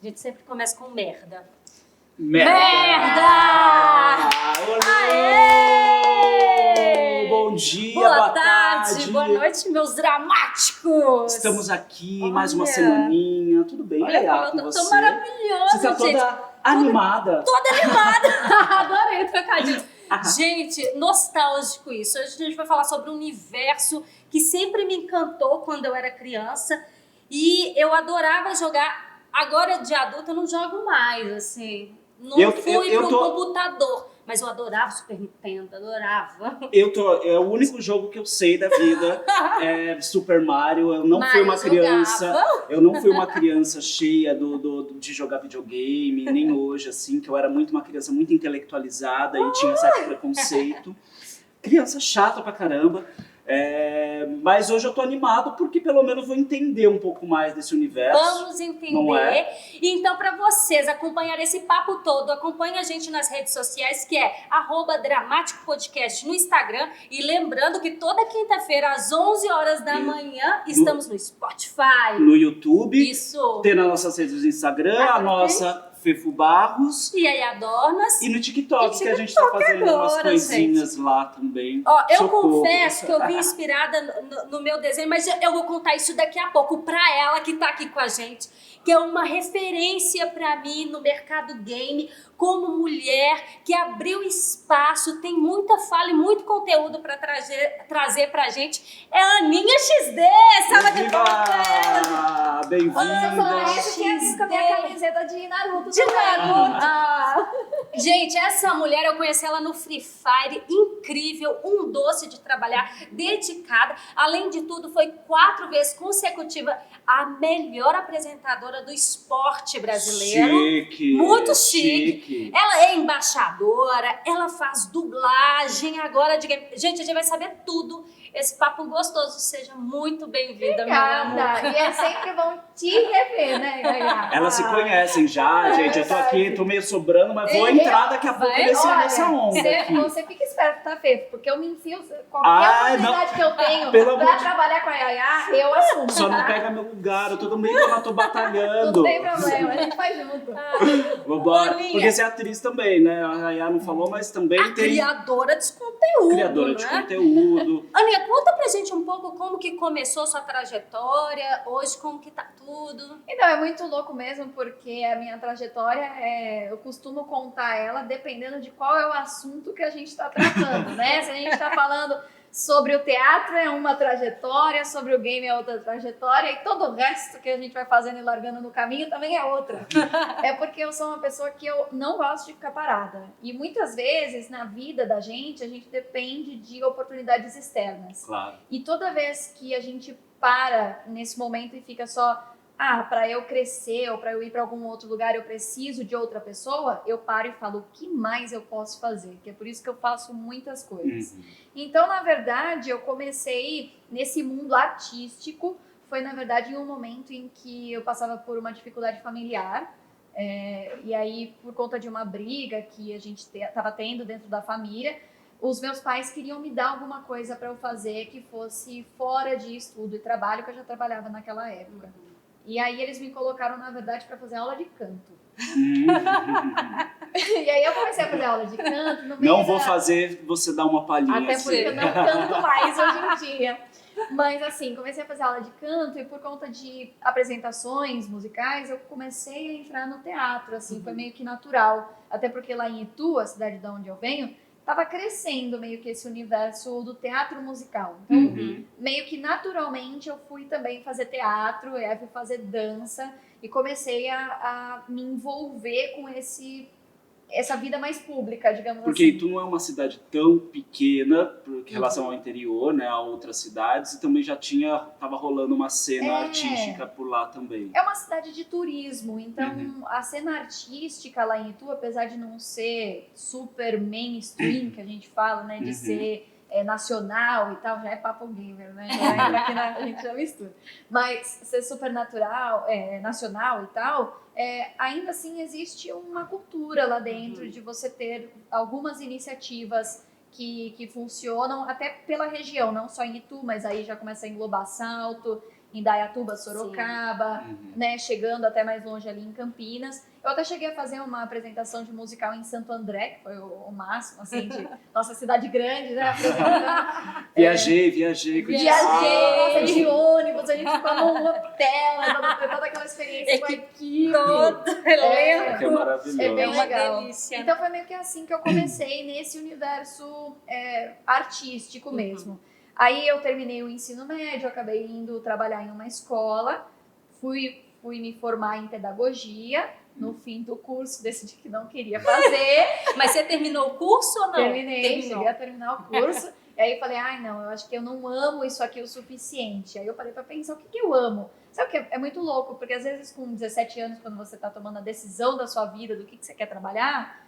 A gente sempre começa com merda. Merda! Aê! Bom dia, boa tarde, boa noite, meus dramáticos! Estamos aqui, mais uma semaninha, tudo bem? Olha Legal como eu com tô você. maravilhosa, Você tá toda gente. animada. Toda animada! Adorei o trocadilho. Gente, nostálgico isso. Hoje a gente vai falar sobre um universo que sempre me encantou quando eu era criança e eu adorava jogar. Agora de adulta eu não jogo mais, assim. Não fui pro computador, mas eu adorava Super Nintendo, adorava. É o único jogo que eu sei da vida, é Super Mario. Eu não Mario fui uma criança. jogava. Eu não fui uma criança cheia de jogar videogame, nem hoje, assim, que eu era muito uma criança muito intelectualizada e tinha certo preconceito. Criança chata pra caramba. Mas hoje eu tô animado porque pelo menos vou entender um pouco mais desse universo. Vamos entender. Então, para vocês acompanharem esse papo todo, acompanhe a gente nas redes sociais, que é @dramáticopodcast no Instagram. E lembrando que toda quinta-feira, às 11 horas da manhã, estamos no Spotify. No YouTube. Isso. Tem nas nossas redes do Instagram, a nossa Fefo Barros. E aí, Adornas. E no TikTok, que a gente tá fazendo umas coisinhas lá também. Ó, eu Socorro. confesso que eu vim inspirada no meu desenho, mas eu vou contar isso daqui a pouco pra ela que tá aqui com a gente, que é uma referência pra mim no mercado game, como mulher que abriu espaço, tem muita fala e muito conteúdo pra trazer pra gente. É a Aninha XD, salva de palmas! Bem-vinda! Esse que é vindo com a minha camiseta de Naruto. De Naruto! Gente, essa mulher, eu conheci ela no Free Fire, incrível, um doce de trabalhar, dedicada. Além de tudo, foi 4 vezes consecutiva a melhor apresentadora do esporte brasileiro. Chique! Muito chique. Ela é embaixadora, ela faz dublagem agora de game. Gente, a gente vai saber tudo. Esse papo gostoso, seja muito bem-vinda, meu amor. Obrigada. E é sempre bom te rever, né, Gaia? Elas se conhecem já, gente. Eu tô aqui, tô meio sobrando, mas vou entrar daqui a pouco nessa onda aqui. Você fica esperto, tá, Fê? Porque eu me enfio, qualquer oportunidade que eu tenho pra trabalhar com a Yaya, eu assumo. Só não pega meu lugar, eu tô meio que eu tô batalhando. Não tem problema, a gente faz junto. Vambora. Porque você é atriz também, né? A Yaya não falou, mas também tem... Criadora de conteúdo, Criadora de conteúdo. Aninha, conta pra gente um pouco como que começou sua trajetória, hoje como que tá tudo. Então, é muito louco mesmo, porque a minha trajetória, eu costumo contar ela dependendo de qual é o assunto que a gente tá tratando, né? Se a gente tá falando sobre o teatro é uma trajetória, sobre o game é outra trajetória, e todo o resto que a gente vai fazendo e largando no caminho também é outra. É porque eu sou uma pessoa que eu não gosto de ficar parada. E muitas vezes, na vida da gente, a gente depende de oportunidades externas. Claro. E toda vez que a gente para nesse momento e fica só... para eu crescer ou para eu ir para algum outro lugar eu preciso de outra pessoa, eu paro e falo, o que mais eu posso fazer? Que é por isso que eu faço muitas coisas. Então, na verdade, eu comecei nesse mundo artístico, foi, na verdade, em um momento em que eu passava por uma dificuldade familiar, e aí, por conta de uma briga que a gente estava tendo dentro da família, os meus pais queriam me dar alguma coisa para eu fazer que fosse fora de estudo e trabalho, que eu já trabalhava naquela época. E aí eles me colocaram, na verdade, para fazer aula de canto. E aí eu comecei a fazer aula de canto. No meio não vou fazer você dar uma palhinha. Até porque eu não canto mais hoje em dia. Mas assim, comecei a fazer aula de canto e por conta de apresentações musicais, eu comecei a entrar no teatro, assim, foi meio que natural. Até porque lá em Itu, a cidade de onde eu venho, estava crescendo meio que esse universo do teatro musical. Então, meio que naturalmente eu fui também fazer teatro, fui fazer dança e comecei a me envolver com essa vida mais pública, digamos porque assim. Itu não é uma cidade tão pequena em relação ao interior, né, a outras cidades, e também já tava rolando uma cena artística por lá também. É uma cidade de turismo, então a cena artística lá em Itu, apesar de não ser super mainstream, que a gente fala, né, de ser nacional e tal, já é papo gamer, né, já entra aqui a gente já mistura, mas ser super natural, nacional e tal, ainda assim existe uma cultura lá dentro de você ter algumas iniciativas que funcionam até pela região, não só em Itu, mas aí já começa a englobar Salto, Indaiatuba, Sorocaba, né, chegando até mais longe ali em Campinas. Eu até cheguei a fazer uma apresentação de musical em Santo André, que foi o máximo, assim, de nossa cidade grande, né, apresentando. Viajei. Nossa, de ônibus, a gente ficou num hotel, né, toda aquela experiência com a equipe. Todo elenco. Que é maravilhoso. É bem Uma legal. delícia. Então foi meio que assim que eu comecei nesse universo artístico mesmo. Aí eu terminei o ensino médio, acabei indo trabalhar em uma escola, fui me formar em pedagogia. No fim do curso, decidi que não queria fazer. Mas você terminou o curso ou não? Terminei, cheguei a terminar o curso. E aí eu falei, não, eu acho que eu não amo isso aqui o suficiente. Aí eu parei pra pensar, o que eu amo? Sabe o que é muito louco? Porque às vezes com 17 anos, quando você tá tomando a decisão da sua vida, do que você quer trabalhar,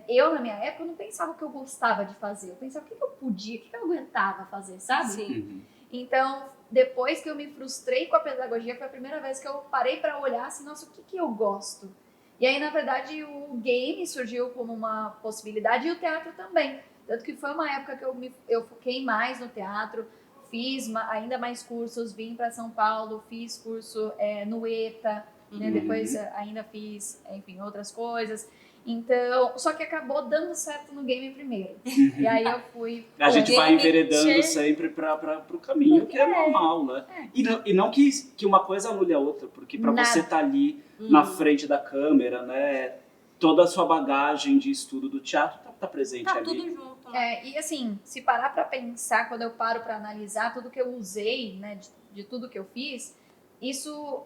eu, na minha época, eu não pensava o que eu gostava de fazer. Eu pensava o que eu podia, o que eu aguentava fazer, sabe? Sim. Então, depois que eu me frustrei com a pedagogia, foi a primeira vez que eu parei para olhar assim, nossa, o que eu gosto? E aí, na verdade, o game surgiu como uma possibilidade e o teatro também. Tanto que foi uma época que eu foquei mais no teatro, fiz ainda mais cursos, vim para São Paulo, fiz curso no ETA, né? Depois ainda fiz, enfim, outras coisas. Então, só que acabou dando certo no game primeiro. E aí eu fui... A gente vai game enveredando sempre pro caminho, que é normal, né? E não que uma coisa anule a outra, porque para você estar ali na frente da câmera, né? Toda a sua bagagem de estudo do teatro tá presente ali. Tá tudo junto. Né? E assim, se parar para pensar, quando eu paro para analisar tudo que eu usei, né? De tudo que eu fiz, isso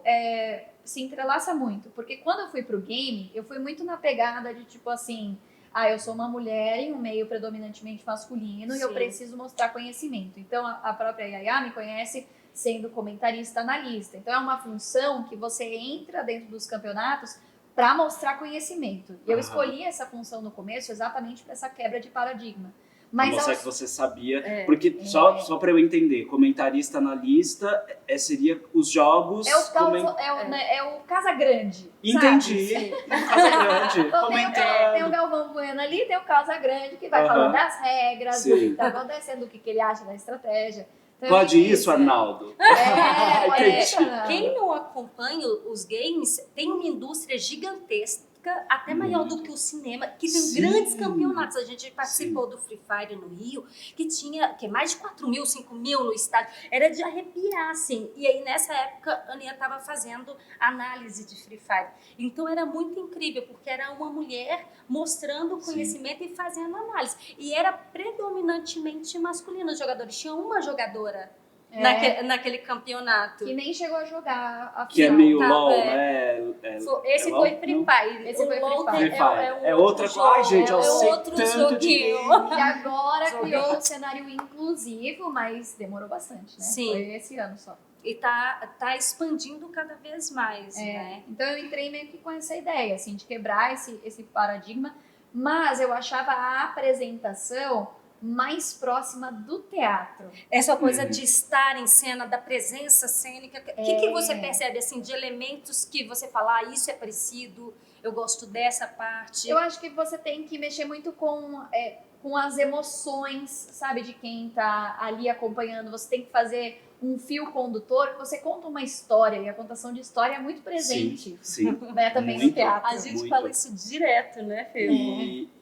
se entrelaça muito. Porque quando eu fui pro game, eu fui muito na pegada de tipo assim... eu sou uma mulher em um meio predominantemente masculino. Sim. E eu preciso mostrar conhecimento. Então, a própria Yaya me conhece sendo comentarista analista. Então, é uma função que você entra dentro dos campeonatos para mostrar conhecimento. E eu escolhi essa função no começo exatamente para essa quebra de paradigma. Mas pra mostrar que você sabia. Porque, só para eu entender, comentarista, analista, seria os jogos... É o Casa Grande. Entendi. Sabe? Casa Grande. Então, comentando. tem o Galvão Bueno ali, tem o Casa Grande, que vai falando das regras, do que tá acontecendo, do que ele acha da estratégia. Então, pode isso, Arnaldo? Pode isso, Arnaldo. Quem não acompanha os games, tem uma indústria gigantesca, até maior do que o cinema, que tem grandes campeonatos. A gente participou do Free Fire no Rio, que tinha mais de 4 mil, 5 mil no estádio. Era de arrepiar, assim. E aí, nessa época, a Aninha estava fazendo análise de Free Fire. Então, era muito incrível, porque era uma mulher mostrando conhecimento e fazendo análise. E era predominantemente masculino. Os jogadores tinham uma jogadora naquele campeonato. Que nem chegou a jogar a final. Que é meio LOL, né? Esse foi Free Fire. Esse foi LOL Free Fire. É outra coisa. Ai, gente, eu sei outro tanto de joguinho. E agora criou um cenário inclusivo, mas demorou bastante, né? Sim. Foi esse ano só. E tá expandindo cada vez mais, né? Então eu entrei meio que com essa ideia, assim, de quebrar esse paradigma, mas eu achava a apresentação mais próxima do teatro. Essa coisa de estar em cena, da presença cênica. O que você percebe, assim, de elementos que você fala, isso é parecido, eu gosto dessa parte? Eu acho que você tem que mexer muito com as emoções, sabe, de quem tá ali acompanhando. Você tem que fazer um fio condutor, que você conta uma história, e a contação de história é muito presente. Sim. Né, também Muito, no teatro. A gente fala isso direto, né, Fê?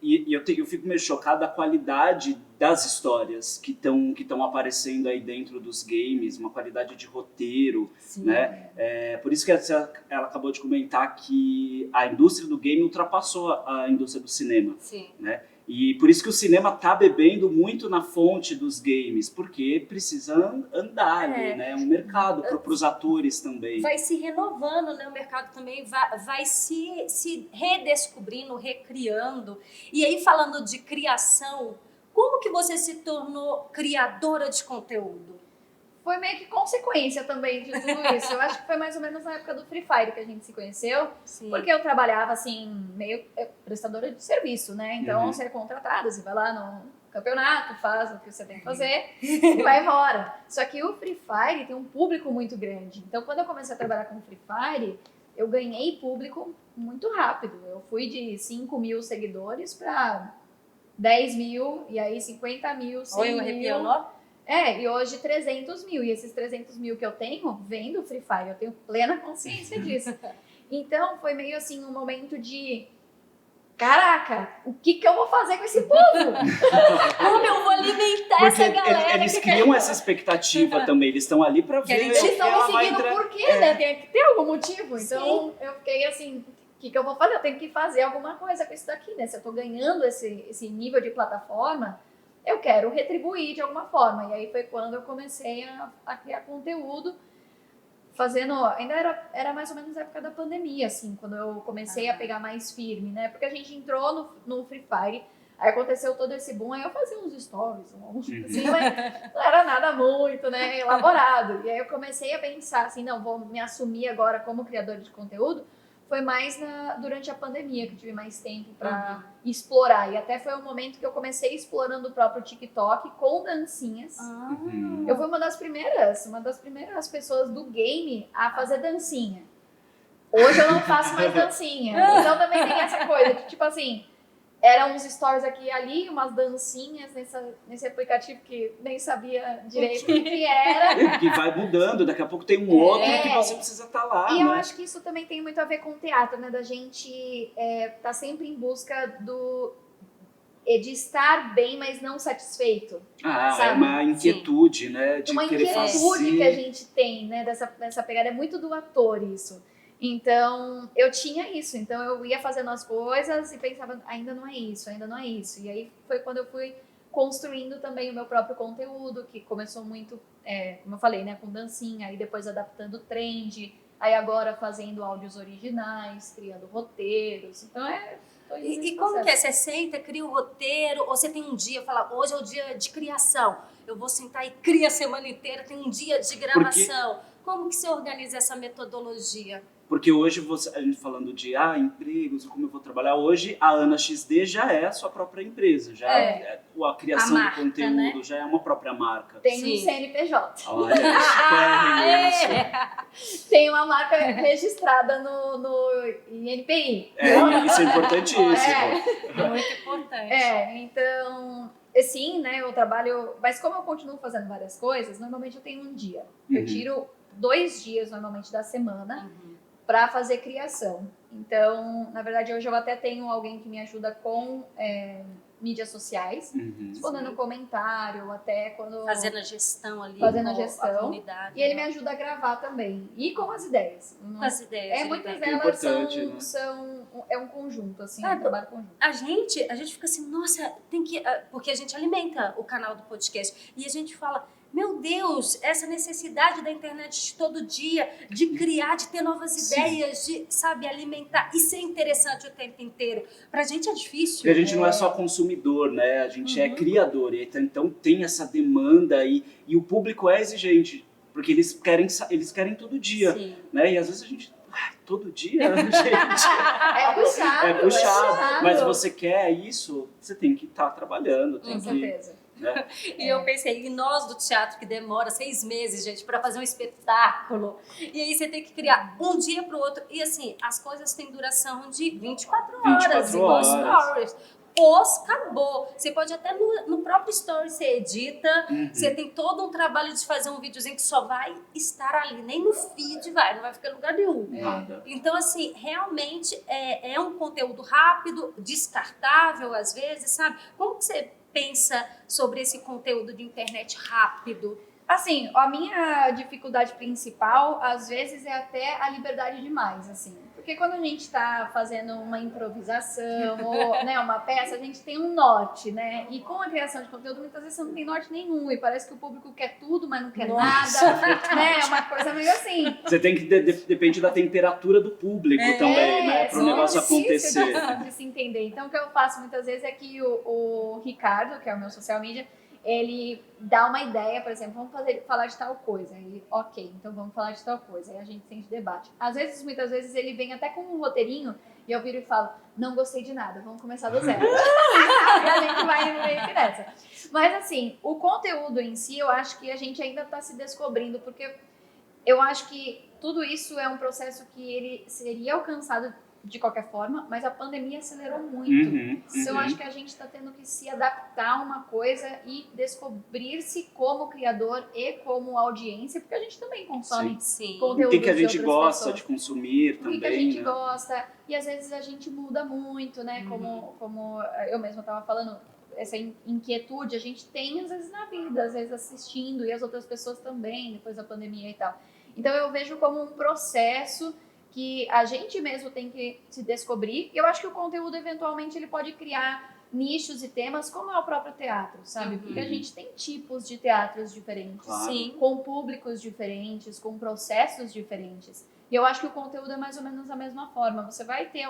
E eu fico meio chocado da qualidade das histórias que estão aparecendo aí dentro dos games, uma qualidade de roteiro, né? Por isso que ela acabou de comentar que a indústria do game ultrapassou a indústria do cinema. Sim. Né? E por isso que o cinema tá bebendo muito na fonte dos games, porque precisa andar ali, né? Um mercado para os atores também. Vai se renovando, né? O mercado também vai se redescobrindo, recriando. E aí, falando de criação, como que você se tornou criadora de conteúdo? Foi meio que consequência também de tudo isso. Eu acho que foi mais ou menos na época do Free Fire que a gente se conheceu. Sim. Porque eu trabalhava, assim, meio prestadora de serviço, né? Então, você é contratada, você vai lá no campeonato, faz o que você tem que fazer e vai embora. Só que o Free Fire tem um público muito grande. Então, quando eu comecei a trabalhar com o Free Fire, eu ganhei público muito rápido. Eu fui de 5 mil seguidores para 10 mil, e aí 50 mil, 100 Oi, eu mil. arrepio, não? E hoje 300 mil. E esses 300 mil que eu tenho, vem do Free Fire. Eu tenho plena consciência disso. Então, foi meio assim um momento de... Caraca, o que eu vou fazer com esse povo? Como eu vou alimentar Porque essa galera? eles criam essa expectativa também, eles estão ali pra ver. Eles estão me ela vai seguindo entrar- por quê, né? Tem que ter algum motivo. Então, eu fiquei assim, o que eu vou fazer? Eu tenho que fazer alguma coisa com isso daqui, né? Se eu tô ganhando esse nível de plataforma, eu quero retribuir de alguma forma. E aí foi quando eu comecei a criar conteúdo, fazendo... Ainda era mais ou menos a época da pandemia, assim, quando eu comecei a pegar mais firme, né? Porque a gente entrou no Free Fire, aí aconteceu todo esse boom, aí eu fazia uns stories, assim, mas não era nada muito, né, elaborado. E aí eu comecei a pensar assim, não, vou me assumir agora como criadora de conteúdo. Foi mais durante a pandemia que eu tive mais tempo para explorar. E até foi um momento que eu comecei explorando o próprio TikTok com dancinhas. Eu fui uma das primeiras pessoas do game a fazer dancinha. Hoje eu não faço mais dancinha. Então também tem essa coisa de tipo assim, eram uns stories aqui e ali, umas dancinhas nesse aplicativo que nem sabia direito o que era. Que vai mudando, daqui a pouco tem um outro que você precisa estar lá, E né? eu acho que isso também tem muito a ver com o teatro, né? Da gente tá sempre em busca de estar bem, mas não satisfeito. É sabe? uma inquietude, né? De Uma querer inquietude fazer. que a gente tem, né? Dessa pegada. É muito do ator isso. Então, eu tinha isso. Então, eu ia fazendo as coisas e pensava, ainda não é isso, ainda não é isso. E aí foi quando eu fui construindo também o meu próprio conteúdo, que começou muito, como eu falei, né? Com dancinha, aí depois adaptando trend, aí agora fazendo áudios originais, criando roteiros. Então, E como que é? Você senta, cria o roteiro, ou você tem um dia, fala, hoje é o dia de criação, eu vou sentar e cria a semana inteira, tem um dia de gravação. Como que você organiza essa metodologia? Porque hoje, a gente falando de empregos, como eu vou trabalhar, hoje a Ana XD já é a sua própria empresa, já a criação marca, do conteúdo né? já é uma própria marca. Tem Sim. um CNPJ. Olha, isso. Tem uma marca registrada no INPI. Isso é importantíssimo. Muito importante. Então, sim, né, eu trabalho... Mas como eu continuo fazendo várias coisas, normalmente eu tenho um dia. Eu tiro 2 dias, normalmente, da semana para fazer criação. Então, na verdade, hoje eu até tenho alguém que me ajuda com mídias sociais, respondendo comentário, até quando... Fazendo a gestão ali. Fazendo a com gestão. comunidade. E ele me ajuda a gravar também. E com as ideias. Com as ideias. Muitas né? delas importante, é um conjunto, assim, Ah, um trabalho conjunto. A gente fica assim, nossa, tem que... Porque a gente alimenta o canal do podcast. E a gente fala, meu Deus, essa necessidade da internet de todo dia, de criar, de ter novas ideias, de, sabe, alimentar e ser interessante o tempo inteiro. Pra gente é difícil. Porque a gente não é só consumidor, né? A gente é criador. Então tem essa demanda e o público é exigente. Porque eles querem todo dia. Sim. Né? E às vezes a gente... todo dia, gente. É puxado. É puxado. Mas você quer isso, você tem que estar trabalhando. Com certeza. Né? E eu pensei, e nós do teatro que demora 6 meses, gente, para fazer um espetáculo. E aí você tem que criar um dia pro outro. E assim, as coisas têm duração de 24 horas. 24 igual horas. stories. Acabou. Você pode até no próprio story você edita, você tem todo um trabalho de fazer um videozinho que só vai estar ali, nem no feed não vai ficar em lugar nenhum. Nada. Então, assim, realmente é um conteúdo rápido, descartável às vezes, sabe? Como que você pensa sobre esse conteúdo de internet rápido? Assim, a minha dificuldade principal, às vezes, é até a liberdade demais, assim. Porque quando a gente tá fazendo uma improvisação ou, né, uma peça, a gente tem um norte, né? E com a criação de conteúdo, muitas vezes você não tem norte nenhum. E parece que o público quer tudo, mas não quer nada. Né? É uma coisa meio assim. Você tem que... depende da temperatura do público também, né? Para o negócio acontecer. De se entender. Então, o que eu faço muitas vezes é que o Ricardo, que é o meu social media, ele dá uma ideia, por exemplo, vamos falar de tal coisa. Aí, ok, então vamos falar de tal coisa. Aí a gente sente debate. Muitas vezes, ele vem até com um roteirinho e eu viro e falo, não gostei de nada, vamos começar do zero. E a gente vai meio que nessa. Mas assim, o conteúdo em si, eu acho que a gente ainda está se descobrindo, porque eu acho que tudo isso é um processo que ele seria alcançado de qualquer forma, mas a pandemia acelerou muito. Então, eu acho que a gente está tendo que se adaptar a uma coisa e descobrir-se como criador e como audiência, porque a gente também consome Sim. conteúdo O que a gente de outras gosta pessoas. de consumir também, O que a gente né? gosta, e às vezes a gente muda muito, né? Como eu mesma estava falando, essa inquietude a gente tem às vezes na vida, às vezes assistindo, e as outras pessoas também, depois da pandemia e tal. Então eu vejo como um processo que a gente mesmo tem que se descobrir. Eu acho que o conteúdo, eventualmente, ele pode criar nichos e temas, como é o próprio teatro, sabe? Porque a gente tem tipos de teatros diferentes, Claro. Sim. com públicos diferentes, com processos diferentes. E eu acho que o conteúdo é mais ou menos da mesma forma. Você vai ter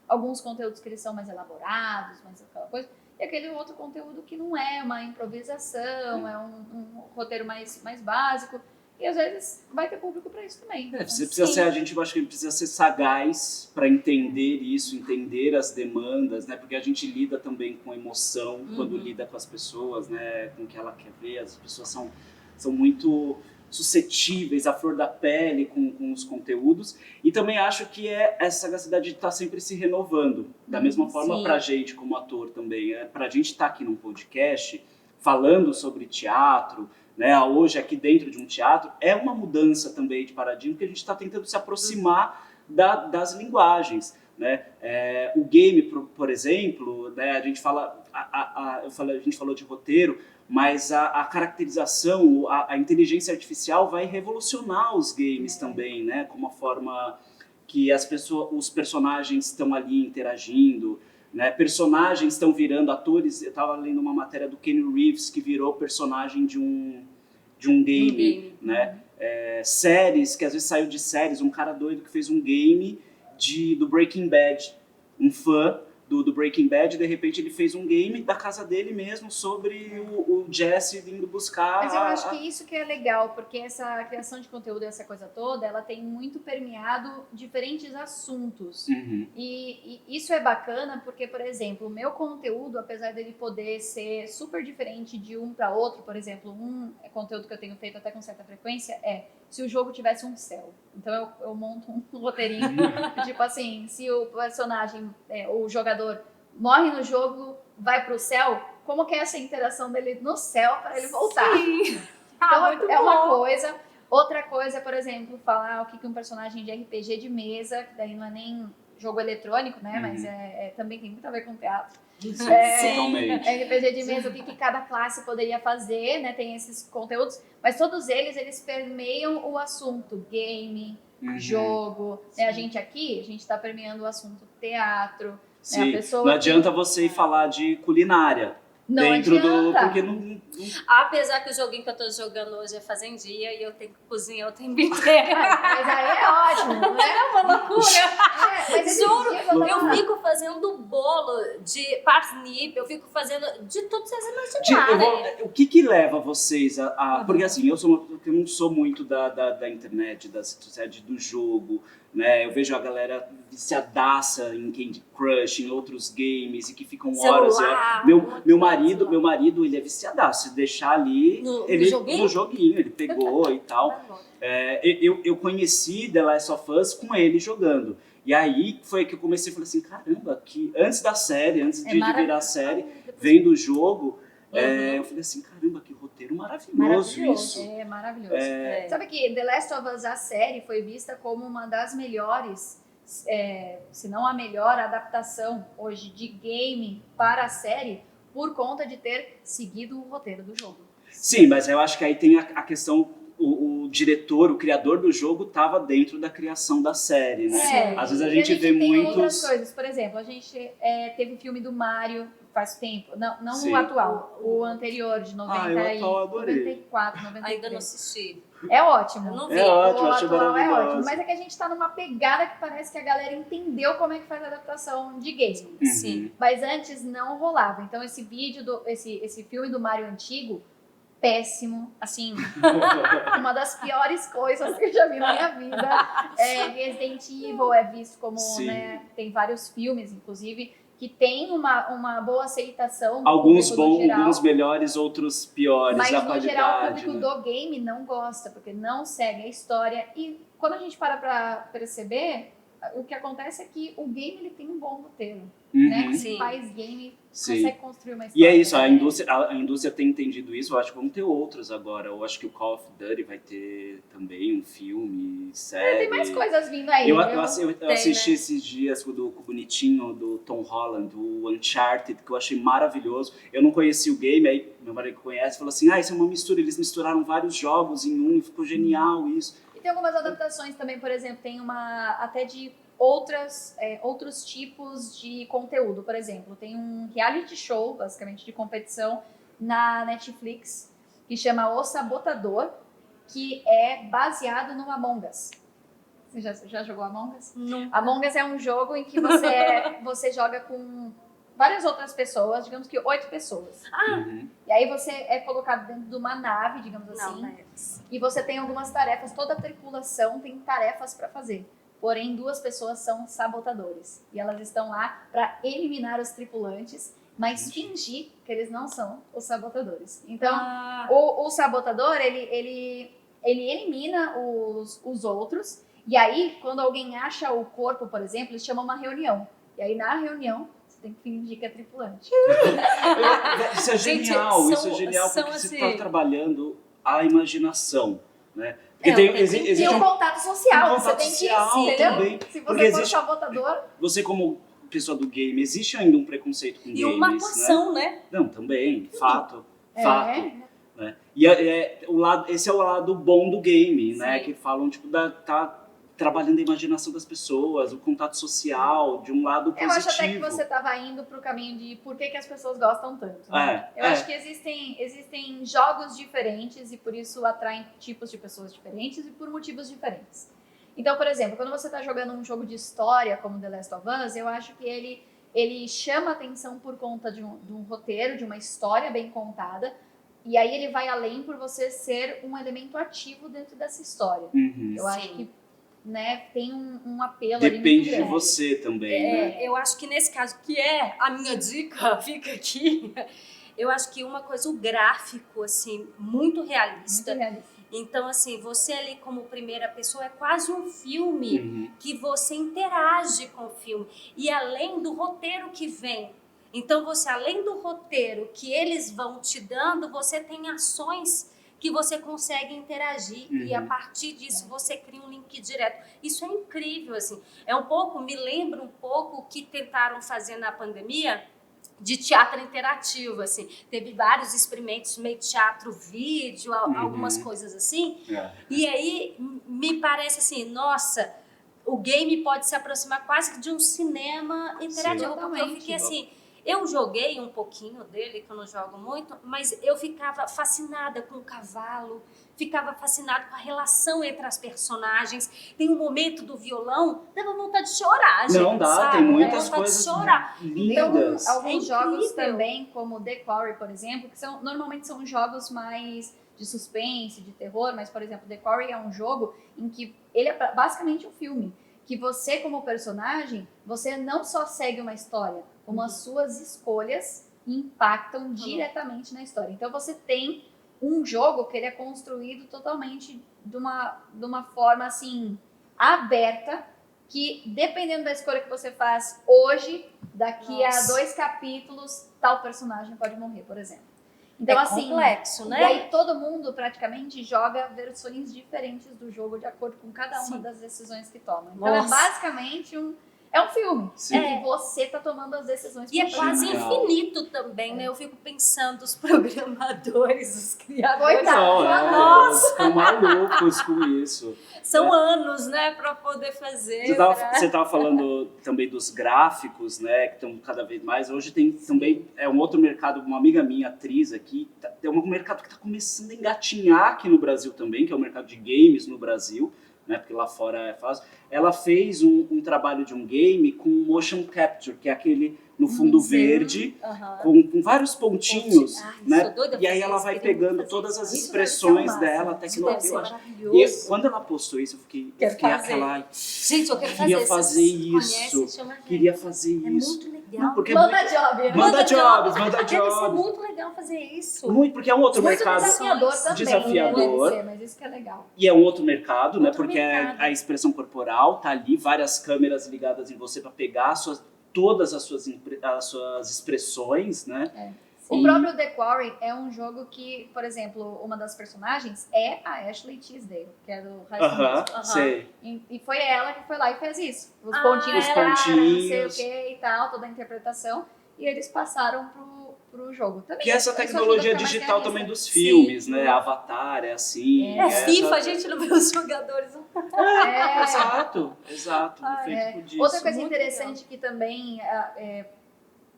alguns conteúdos que eles são mais elaborados, mais aquela coisa, e aquele outro conteúdo que não é uma improvisação, é um roteiro mais básico. E às vezes vai ter público para isso também. Você precisa ser, a gente acho que precisa ser sagaz para entender isso, entender as demandas, né? Porque a gente lida também com emoção quando lida com as pessoas, né? Com o que ela quer ver. As pessoas são muito suscetíveis à flor da pele com os conteúdos. E também acho que é essa sagacidade de estar sempre se renovando. Da mesma forma para a gente como ator também. Para a gente estar aqui num podcast falando sobre teatro, né, hoje aqui dentro de um teatro, é uma mudança também de paradigma, porque a gente está tentando se aproximar das linguagens. Né? O game, por exemplo, né, a gente falou de roteiro, mas a caracterização, a inteligência artificial vai revolucionar os games também, né, como a forma que os personagens estão ali interagindo, né? Personagens estão virando atores. Eu estava lendo uma matéria do Keanu Reeves que virou personagem de um game, né? Séries, que às vezes saiu de séries, um cara doido que fez um game do Breaking Bad, um fã do Breaking Bad, de repente ele fez um game da casa dele mesmo sobre o Jesse indo buscar... Mas eu acho que isso que é legal, porque essa criação de conteúdo, essa coisa toda, ela tem muito permeado diferentes assuntos. E isso é bacana porque, por exemplo, o meu conteúdo, apesar dele poder ser super diferente de um para outro, por exemplo, um conteúdo que eu tenho feito até com certa frequência se o jogo tivesse um céu. Então eu monto um roteirinho, tipo assim, se o personagem, o jogador morre no jogo, vai pro céu, como que é essa interação dele no céu para ele voltar? Sim. Então é uma coisa. Outra coisa, por exemplo, falar o que um personagem de RPG de mesa, que daí não é nem jogo eletrônico, né? Mas também tem muito a ver com teatro. Totalmente. RPG de mesa, o que cada classe poderia fazer, né? Tem esses conteúdos, mas todos eles permeiam o assunto game, jogo. Né? A gente está permeando o assunto teatro. Sim. Né? A pessoa não adianta você ir falar de culinária. Não dentro adianta. Porque não... Apesar que o joguinho que eu tô jogando hoje é Fazendinha e eu tenho que cozinhar o tempo inteiro. Mas aí é ótimo, não é? É uma loucura. Mas Juro, eu fico fazendo bolo de parsnip, eu fico fazendo de tudo que vocês imaginarem. O que leva vocês a porque assim, eu não sou muito da internet, das redes sociais, do jogo, né? Eu vejo a galera viciadaça em Candy Crush, em outros games, e que ficam horas. Meu marido, ele é viciadaço. Se deixar ali, no joguinho, ele pegou e tal. Eu conheci The Last of Us com ele jogando. E aí foi que eu comecei a falar assim, caramba, que antes da série, antes de virar a série, vendo o jogo, eu falei assim, caramba, que roteiro maravilhoso isso. É maravilhoso. Sabe que The Last of Us, a série, foi vista como uma das melhores, se não a melhor adaptação hoje de game para a série, por conta de ter seguido o roteiro do jogo. Sim, mas eu acho que aí tem a questão... O diretor, o criador do jogo estava dentro da criação da série, né? Às vezes a gente vê tem muitos... outras coisas. Por exemplo, a gente teve o filme do Mario faz tempo. Não o atual, o anterior, de 94, 93. Ainda não assisti. É ótimo. Eu não vi. É ótimo, o acho atual é maravilhoso. ótimo. Mas é que a gente tá numa pegada que parece que a galera entendeu como é que faz a adaptação de game. Sim. Mas antes não rolava. Então esse esse filme do Mario antigo, péssimo, assim, uma das piores coisas que eu já vi na minha vida. Resident Evil é visto como, né, tem vários filmes, inclusive, que tem uma boa aceitação. Alguns bons, alguns melhores, outros piores. Mas, a no qualidade, geral, o público né? do game não gosta, porque não segue a história. E quando a gente para pra perceber, o que acontece é que o game ele tem um bom roteiro, Uhum. né? Quem Sim. faz game Sim. consegue construir uma E história. é isso, né? a indústria tem entendido isso, eu acho que vão ter outros agora. Eu acho que o Call of Duty vai ter também um filme, série. Tem mais coisas vindo aí, Eu, viu? eu assisti esses dias o do bonitinho do Tom Holland, o Uncharted, que eu achei maravilhoso. Eu não conhecia o game, aí meu marido conhece, falou assim, isso é uma mistura, eles misturaram vários jogos em um e ficou genial isso. E tem algumas adaptações também, por exemplo, tem até de outros tipos de conteúdo. Por exemplo, tem um reality show, basicamente, de competição na Netflix, que chama O Sabotador, que é baseado no Among Us. Você já jogou Among Us? Não. Among Us é um jogo em que você joga com várias outras pessoas, digamos que 8 pessoas. Uhum. E aí você é colocado dentro de uma nave, digamos assim, e você tem algumas tarefas, toda a tripulação tem tarefas para fazer. Porém, 2 pessoas são sabotadores. E elas estão lá para eliminar os tripulantes, mas fingir que eles não são os sabotadores. Então, o sabotador, ele elimina os outros. E aí, quando alguém acha o corpo, por exemplo, eles chamam uma reunião. E aí, na reunião, você tem que fingir que é tripulante. Isso é Gente, genial, são porque você assim- está trabalhando a imaginação, né? Porque E o contato social, um você contato tem que social entendeu? também, Se porque você for existe- sabotador, Você como pessoa do game, existe ainda um preconceito com E games, uma atuação, né? Não, também, fato. É. Né? E esse é o lado bom do game, né? Sim. Que falam, tipo, tá trabalhando a imaginação das pessoas, o contato social, de um lado eu positivo. acho até que você estava indo pro caminho de por que as pessoas gostam tanto. Né? Eu acho que existem jogos diferentes e por isso atraem tipos de pessoas diferentes e por motivos diferentes. Então, por exemplo, quando você está jogando um jogo de história como The Last of Us, eu acho que ele chama atenção por conta de um roteiro, de uma história bem contada, e aí ele vai além por você ser um elemento ativo dentro dessa história. Uhum. Eu acho que tem um apelo Depende ali muito de grande. você também, né? Eu acho que nesse caso, que é a minha dica, fica aqui. Eu acho que uma coisa, o gráfico, assim, muito realista. Muito realista. Então, assim, você ali como primeira pessoa é quase um filme Uhum. que você interage com o filme. E além do roteiro que vem. Então, você, além do roteiro que eles vão te dando, você tem ações que você consegue interagir. Uhum. E a partir disso, você cria um link direto. Isso é incrível, assim. Me lembra um pouco o que tentaram fazer na pandemia, de teatro interativo, assim. Teve vários experimentos, meio teatro, vídeo, algumas coisas assim. E aí, me parece assim, nossa, o game pode se aproximar quase que de um cinema interativo. Sim. Porque eu fiquei assim, eu joguei um pouquinho dele, que eu não jogo muito, mas eu ficava fascinada com o cavalo, ficava fascinada com a relação entre as personagens. Tem um momento do violão, dava vontade de chorar, gente, Não dá, sabe? tem muitas Dava vontade coisas de chorar. lindas. Então, alguns É jogos incrível. também, como The Quarry, por exemplo, que normalmente são jogos mais de suspense, de terror, mas, por exemplo, The Quarry é um jogo em que ele é basicamente um filme, que você, como personagem, você não só segue uma história, como as suas escolhas impactam diretamente na história. Então, você tem um jogo que ele é construído totalmente de uma forma, assim, aberta, que, dependendo da escolha que você faz hoje, daqui a 2 capítulos, tal personagem pode morrer, por exemplo. Então, assim, complexo, né? E aí todo mundo praticamente joga versões diferentes do jogo de acordo com cada uma das decisões que toma. Então, é basicamente um filme. Sim. É que você tá tomando as decisões. E é quase Genial. infinito também, né? Eu fico pensando, os programadores, os criadores. Coitado. Nossa! Estão malucos com isso. São anos, né, pra poder fazer. Você estava falando também dos gráficos, né, que estão cada vez mais. Hoje tem também um outro mercado, uma amiga minha, atriz aqui, tem um mercado que está começando a engatinhar aqui no Brasil também, que é o mercado de games no Brasil, né, porque lá fora é fácil. Ela fez um trabalho de um game com motion capture, que é aquele no fundo verde, com vários pontinhos, né? sou doida E aí pra ela fazer vai isso, queria pegando fazer todas isso. as Isso expressões deve ser dela, a Deve tecnologia. ser E maravilhoso. quando ela postou isso, eu Quero fiquei fazer. aquela... Gente, eu quero Queria fazer. fazer Vocês isso. conhecem, chama gente. Queria fazer É isso. muito legal. legal. Não, porque Manda job. né? Manda jobs. Deve ser muito legal fazer isso. Muito, porque é um outro Muito mercado. desafiador também, Desafiador. né? Deve ser, mas isso que é legal. E é um outro mercado, né? Outro Porque mercado. a expressão corporal tá ali, várias câmeras ligadas em você para pegar todas as suas expressões, né? O E- próprio The Quarry é um jogo que, por exemplo, uma das personagens é a Ashley Tisdale, que é do High School Aham, Musical. sei. E foi ela que foi lá e fez isso. Os Ah, pontinhos, Os cara, não sei o pontinhos. que e tal, toda a interpretação. E eles passaram pro jogo. Também Que essa isso ajuda a tecnologia ficar mais digital realista. também dos Sim. filmes, né? Avatar é assim. É, FIFA, a gente não vê os jogadores. É. Exato, feito É. por disso. Outra coisa Muito interessante que também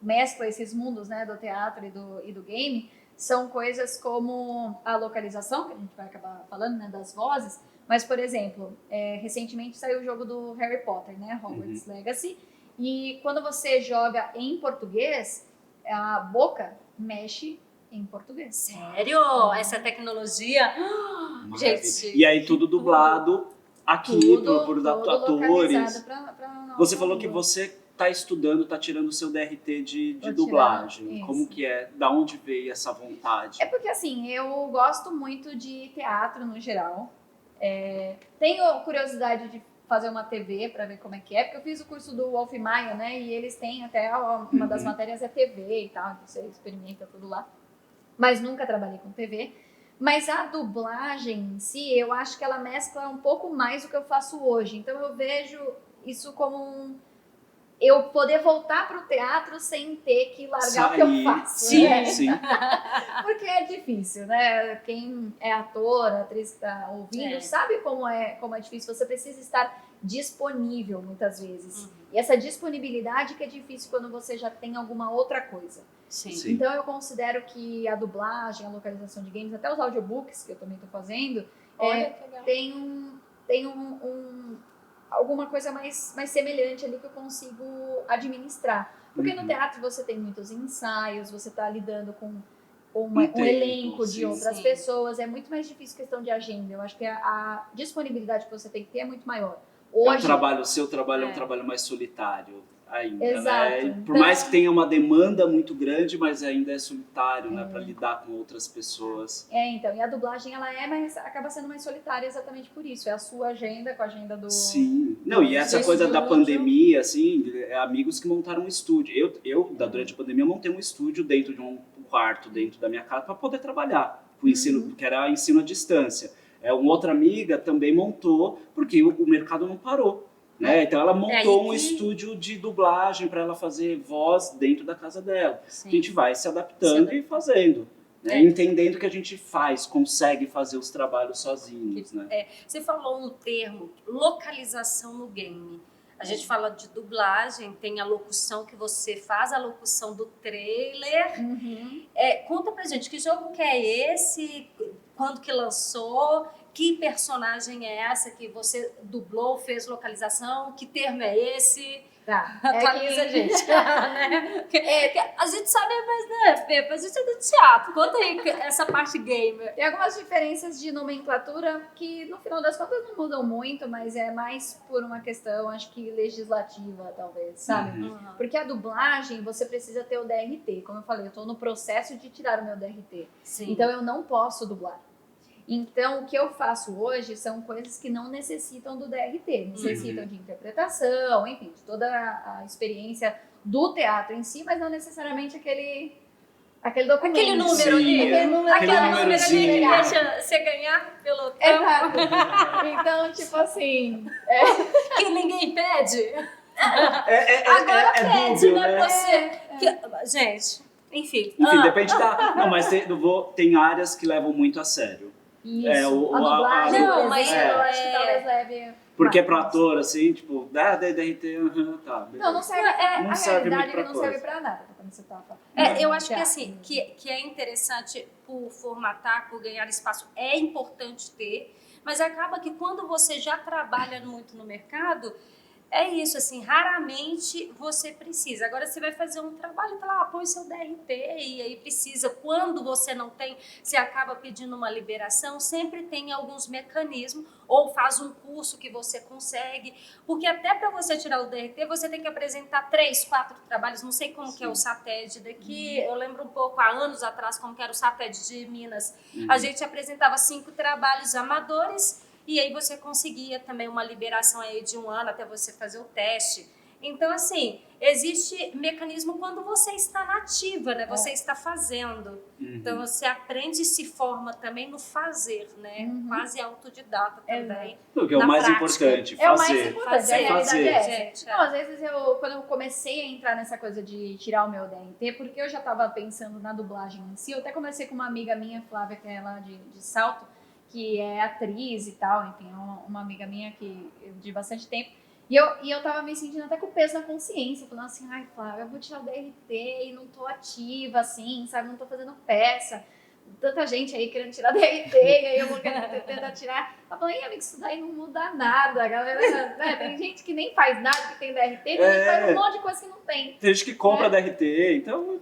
mescla esses mundos, né, do teatro e do game, são coisas como a localização, que a gente vai acabar falando, né, das vozes. Mas, por exemplo, recentemente saiu o jogo do Harry Potter, né, Hogwarts Legacy, e quando você joga em português, a boca mexe em português. Sério? Essa tecnologia? Maravilha. Gente. E aí tudo dublado aqui por atores. localizado pra nossa Você falou que língua. você está estudando, está tirando o seu DRT de Tô dublagem. tirando, Como isso. que é? Da onde veio essa vontade? É porque, assim, eu gosto muito de teatro no geral. Tenho curiosidade de fazer uma TV para ver como é que é, porque eu fiz o curso do Wolf Maia, né? E eles têm até uma das matérias é TV e tal, então você experimenta tudo lá. Mas nunca trabalhei com TV. Mas a dublagem em si, eu acho que ela mescla um pouco mais do que eu faço hoje. Então eu vejo isso como eu poder voltar pro teatro sem ter que largar o que eu faço. Sim, né? sim. Porque é difícil, né? Quem é ator, atriz que tá ouvindo, sabe como é difícil. Você precisa estar disponível muitas vezes. E essa disponibilidade que é difícil quando você já tem alguma outra coisa. Sim. Sim. Então eu considero que a dublagem, a localização de games, até os audiobooks que eu também estou fazendo, Olha que legal. tem alguma coisa mais semelhante ali que eu consigo administrar. Porque no teatro você tem muitos ensaios, você está lidando com um tempo, elenco de sim. outras Sim. pessoas, é muito mais difícil questão de agenda. Eu acho que a disponibilidade que você tem que ter é muito maior. O seu trabalho é um É. trabalho mais solitário ainda, Exato. né? Por Então- mais que tenha uma demanda muito grande, mas ainda é solitário, né? Para lidar com outras pessoas. Então, e a dublagem ela acaba sendo mais solitária exatamente por isso. É a sua agenda com a agenda do. Sim. Não, e essa Desse coisa da estúdio. pandemia, assim, amigos que montaram um estúdio. Durante a pandemia, eu montei um estúdio dentro de um quarto, dentro da minha casa, para poder trabalhar. O ensino, que era ensino à distância. Uma outra amiga também montou, porque o mercado não parou. Né? Então ela montou aí um que- estúdio de dublagem para ela fazer voz dentro da casa dela. Sim. A gente vai se adaptando e fazendo. Né? Entendendo que a gente consegue fazer os trabalhos sozinhos. Né? Você falou no termo localização no game. A gente fala de dublagem, tem a locução que você faz, a locução do trailer. Uhum. Conta pra gente, que jogo que é esse? Quando que lançou? Que personagem é essa que você dublou, fez localização? Que termo é esse? Tá. Atualiza a gente. Né? Porque a gente sabe, mas né, Pepa, a gente é do teatro. Conta aí essa parte gamer. Tem algumas diferenças de nomenclatura que, no final das contas, não mudam muito, mas é mais por uma questão, acho que legislativa, talvez, sabe? Uhum. Porque a dublagem, você precisa ter o DRT. Como eu falei, eu estou no processo de tirar o meu DRT. Sim. Então, eu não posso dublar. Então, o que eu faço hoje são coisas que não necessitam do DRT. Necessitam de interpretação, enfim, de toda a experiência do teatro em si, mas não necessariamente aquele documento. Aquele número ali. Sim, Aquele número Aquele número ali que númerozinho. deixa você ganhar pelo tempo. Exato. Então, tipo assim... Que ninguém pede. Agora Pede, dúbio, né? né? Você. Gente, enfim. Enfim, depende da... Não, mas tem áreas que levam muito a sério. Isso. A a dublagem, Não, por mas exemplo, eu acho que talvez leve... Porque mais. pro ator, assim, tipo, DRT, tá, beleza. Não serve. Não A serve realidade muito ele pra não coisa. serve pra nada, quando você tá falando. Eu acho que Teatro. assim, que é interessante por formatar, por ganhar espaço, é importante ter, mas acaba que quando você já trabalha muito no mercado, é isso, assim, raramente você precisa. Agora você vai fazer um trabalho e fala, põe seu DRT, e aí precisa. Quando você não tem, você acaba pedindo uma liberação, sempre tem alguns mecanismos, ou faz um curso que você consegue, porque até para você tirar o DRT, você tem que apresentar 3, 4 trabalhos, não sei como que é o SATED daqui, eu lembro um pouco, há anos atrás, como que era o SATED de Minas. A gente apresentava 5 trabalhos amadores, e aí você conseguia também uma liberação aí de 1 ano até você fazer o teste. Então, assim, existe mecanismo quando você está na ativa, né? Você está fazendo. Então, você aprende e se forma também no fazer, né? Quase autodidata também. O que é o mais importante, fazer. É o mais importante, a realidade é essa. Gente, Não, às vezes quando eu comecei a entrar nessa coisa de tirar o meu DRT, porque eu já estava pensando na dublagem em si, eu até conversei com uma amiga minha, Flávia, que é lá de Salto, que é atriz e tal, enfim, uma amiga minha de bastante tempo. E eu tava me sentindo até com peso na consciência, falando assim, ai, Flávia, eu vou tirar o DRT e não tô ativa, assim, sabe, não tô fazendo peça. Tanta gente aí querendo tirar DRT, e aí eu vou tentar tirar. Ela falou, amigo, isso daí não muda nada, galera. Né? Tem gente que nem faz nada que tem DRT, tem gente que faz um monte de coisa que não tem. Tem gente que compra DRT, então...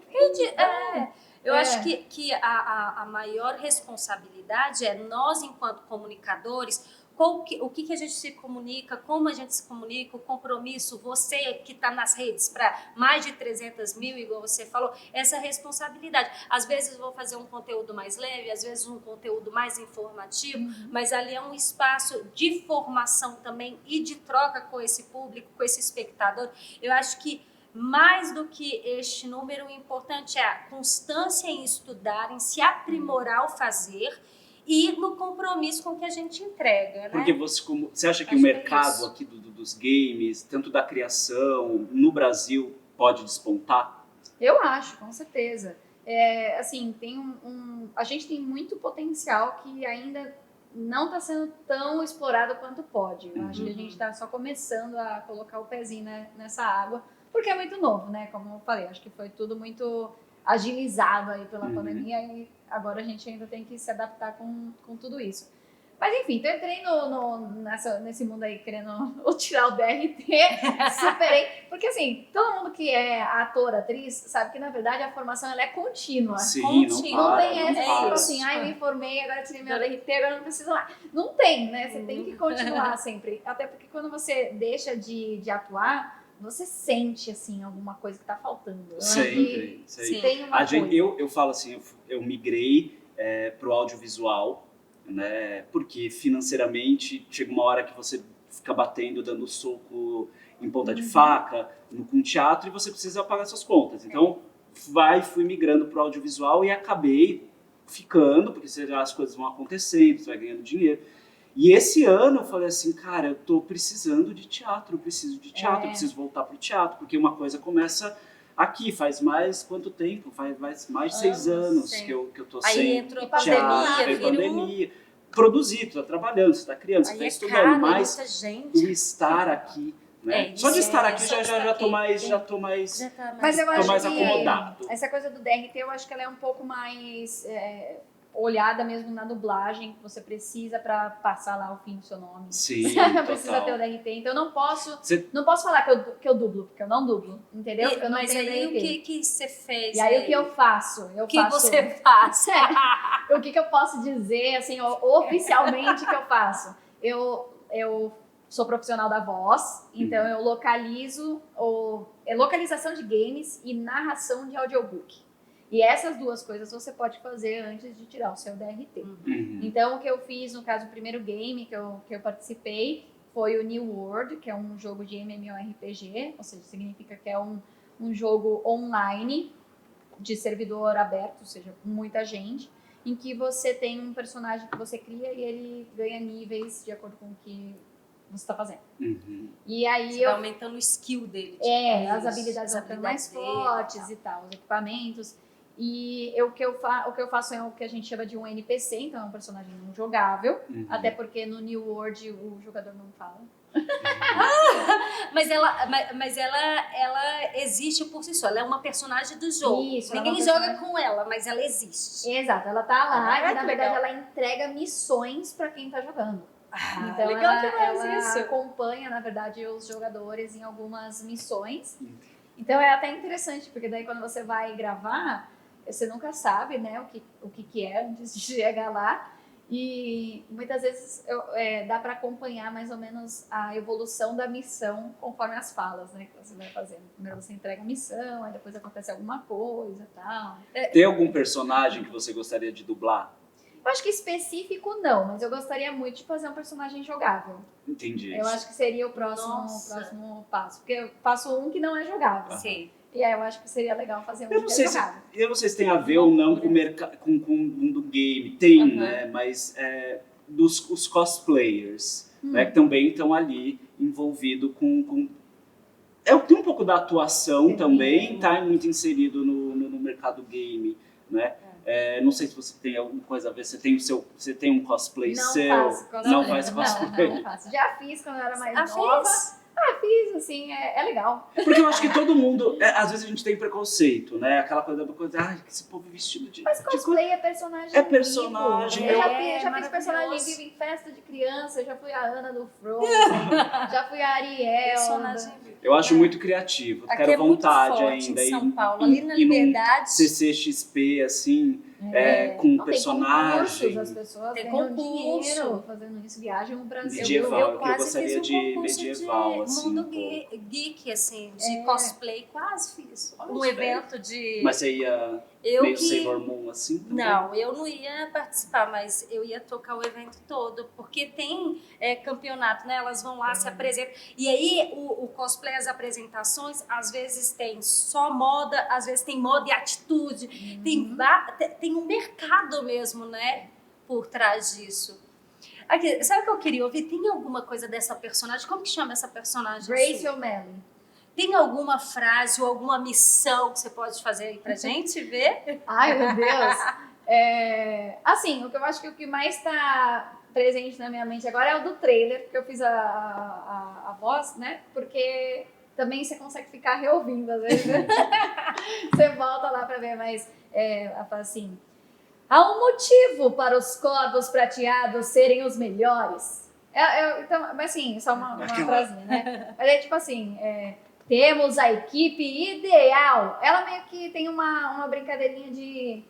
Eu acho que a maior responsabilidade é nós, enquanto comunicadores, o que a gente se comunica, como a gente se comunica, o compromisso, você que está nas redes para mais de 300 mil, igual você falou, essa responsabilidade. Às vezes eu vou fazer um conteúdo mais leve, às vezes um conteúdo mais informativo, mas ali é um espaço de formação também e de troca com esse público, com esse espectador. Eu acho que mais do que este número, o importante é a constância em estudar, em se aprimorar ao fazer e no compromisso com o que a gente entrega, né? Porque você acha que o mercado aqui dos games, tanto da criação, no Brasil, pode despontar? Eu acho, com certeza. Assim, a gente tem muito potencial que ainda não está sendo tão explorado quanto pode. Eu acho que a gente está só começando a colocar o pezinho nessa água, porque é muito novo, né? Como eu falei, acho que foi tudo muito agilizado aí pela pandemia e agora a gente ainda tem que se adaptar com tudo isso. Mas enfim, então eu entrei nesse mundo aí querendo tirar o DRT, superei, porque assim, todo mundo que é ator, atriz, sabe que na verdade a formação ela é contínua. Sim, Não tem essa, tipo assim, me formei, agora tirei meu DRT, agora não preciso lá. Não tem, né? Você tem que continuar sempre. Até porque quando você deixa de atuar, você sente, assim, alguma coisa que tá faltando. Sempre. Tem uma coisa. Eu falo assim, eu migrei pro audiovisual, né? Porque financeiramente chega uma hora que você fica batendo, dando soco em ponta de faca, com teatro, e você precisa pagar suas contas. Então, fui migrando pro audiovisual e acabei ficando, porque as coisas vão acontecendo, você vai ganhando dinheiro. E esse ano eu falei assim, cara, eu tô precisando de teatro, eu preciso de teatro, eu preciso voltar pro teatro, porque uma coisa começa aqui, faz mais quanto tempo? Faz mais de 6 anos que eu tô sem aí entrou teatro, pandemia, pandemia. Produzir, tu tá trabalhando, você tá criando, você tá estudando, mas o estar aqui, né? Só de estar aqui já tô mais Mas eu acho mais que acomodado. essa coisa do DRT, eu acho que ela é um pouco mais olhada mesmo na dublagem, que você precisa para passar lá o fim do seu nome. Sim, precisa ter o DRT. Então eu não posso falar que eu dublo, porque eu não dublo, entendeu? Porque eu não mas tenho aí DRT. o que você fez? E aí o que eu faço? Você faz? O que eu posso dizer, assim, oficialmente que eu faço? Eu sou profissional da voz, então eu localizo localização de games e narração de audiobook. E essas duas coisas você pode fazer antes de tirar o seu DRT. Então, o que eu fiz, no caso, o primeiro game que eu participei foi o New World, que é um jogo de MMORPG, ou seja, significa que é um jogo online de servidor aberto, ou seja, com muita gente, em que você tem um personagem que você cria e ele ganha níveis de acordo com o que você está fazendo. E aí você vai aumentando o skill dele. As habilidades vão ficando mais fortes e tal, os equipamentos. E o que eu faço é o que a gente chama de um NPC, então é um personagem não jogável, até porque no New World o jogador não fala. Mas ela existe por si só, ela é uma personagem do jogo. Isso, ninguém joga com ela, mas ela existe. Exato, ela tá lá e na verdade legal. ela entrega missões pra quem tá jogando. Então legal ela demais isso. acompanha, na verdade, os jogadores em algumas missões. Então é até interessante, porque daí quando você vai gravar, você nunca sabe, né, o que é antes de chegar lá. E muitas vezes dá para acompanhar mais ou menos a evolução da missão conforme as falas, né, que você vai fazendo. Primeiro você entrega a missão, aí depois acontece alguma coisa e tal. Tem algum personagem que você gostaria de dublar? Eu acho que específico não, mas eu gostaria muito de fazer um personagem jogável. Entendi. Eu acho que seria o Nossa. próximo passo. Porque eu faço um que não é jogável. Sim. E aí eu acho que seria legal fazer um Eu não que sei é se, jogável. eu não sei se tem a ver ou não com o mundo game. Tem, Uhum. né? Mas os cosplayers, né? Que também estão ali envolvidos com... Tem um pouco da atuação Tem. também, tá muito inserido no mercado game, né? Não sei se você tem alguma coisa a ver, você tem um cosplay Não seu? faço cosplay. Não faz cosplay? Não faço. Já fiz quando eu era mais nova. Fez? Fiz, assim, é legal. Porque eu acho que todo mundo, às vezes a gente tem preconceito, né? Aquela coisa, que esse povo vestido de... Mas de cosplay é personagem É personagem, vivo. Eu é já fiz personagem maravilhoso. vivo em festa de criança, já fui a Ana do Frozen, já fui a Ariel. Personagem. Eu acho muito criativo, Aqui quero é muito vontade forte ainda. em São ir- Paulo, ir- ali na ir num Liberdade. CCXP, assim, com Não, personagem. tem concursos, as pessoas Tem ganham concurso. dinheiro fazendo isso, viajam o Brasil. Medieval, eu que eu quase gostaria fiz um de concurso medieval, de assim, mundo um pouco. geek, assim, de cosplay, quase fiz. Olha, Um isso evento de... Mas você ia eu meio que... Sailor Moon, assim, também? Não, eu não ia participar, mas eu ia tocar o evento todo, porque tem campeonato, né? Elas vão lá, se apresentam. E aí, o cosplay, as apresentações, às vezes tem só moda, às vezes tem moda e atitude. Tem um mercado mesmo, né? Por trás disso. Aqui, sabe o que eu queria ouvir? Tem alguma coisa dessa personagem? Como que chama essa personagem? Grace sua? O'Malley. Tem alguma frase ou alguma missão que você pode fazer aí pra gente ver? Ai, meu Deus. Assim, o que eu acho que o que mais está presente na minha mente agora é o do trailer, porque eu fiz a voz, né? Porque também você consegue ficar reouvindo, às vezes. Né? Você volta lá para ver, mas ela fala assim: há um motivo para os corvos prateados serem os melhores. Então, mas assim, só uma frasinha, né? Mas é tipo assim, temos a equipe ideal. Ela meio que tem uma brincadeirinha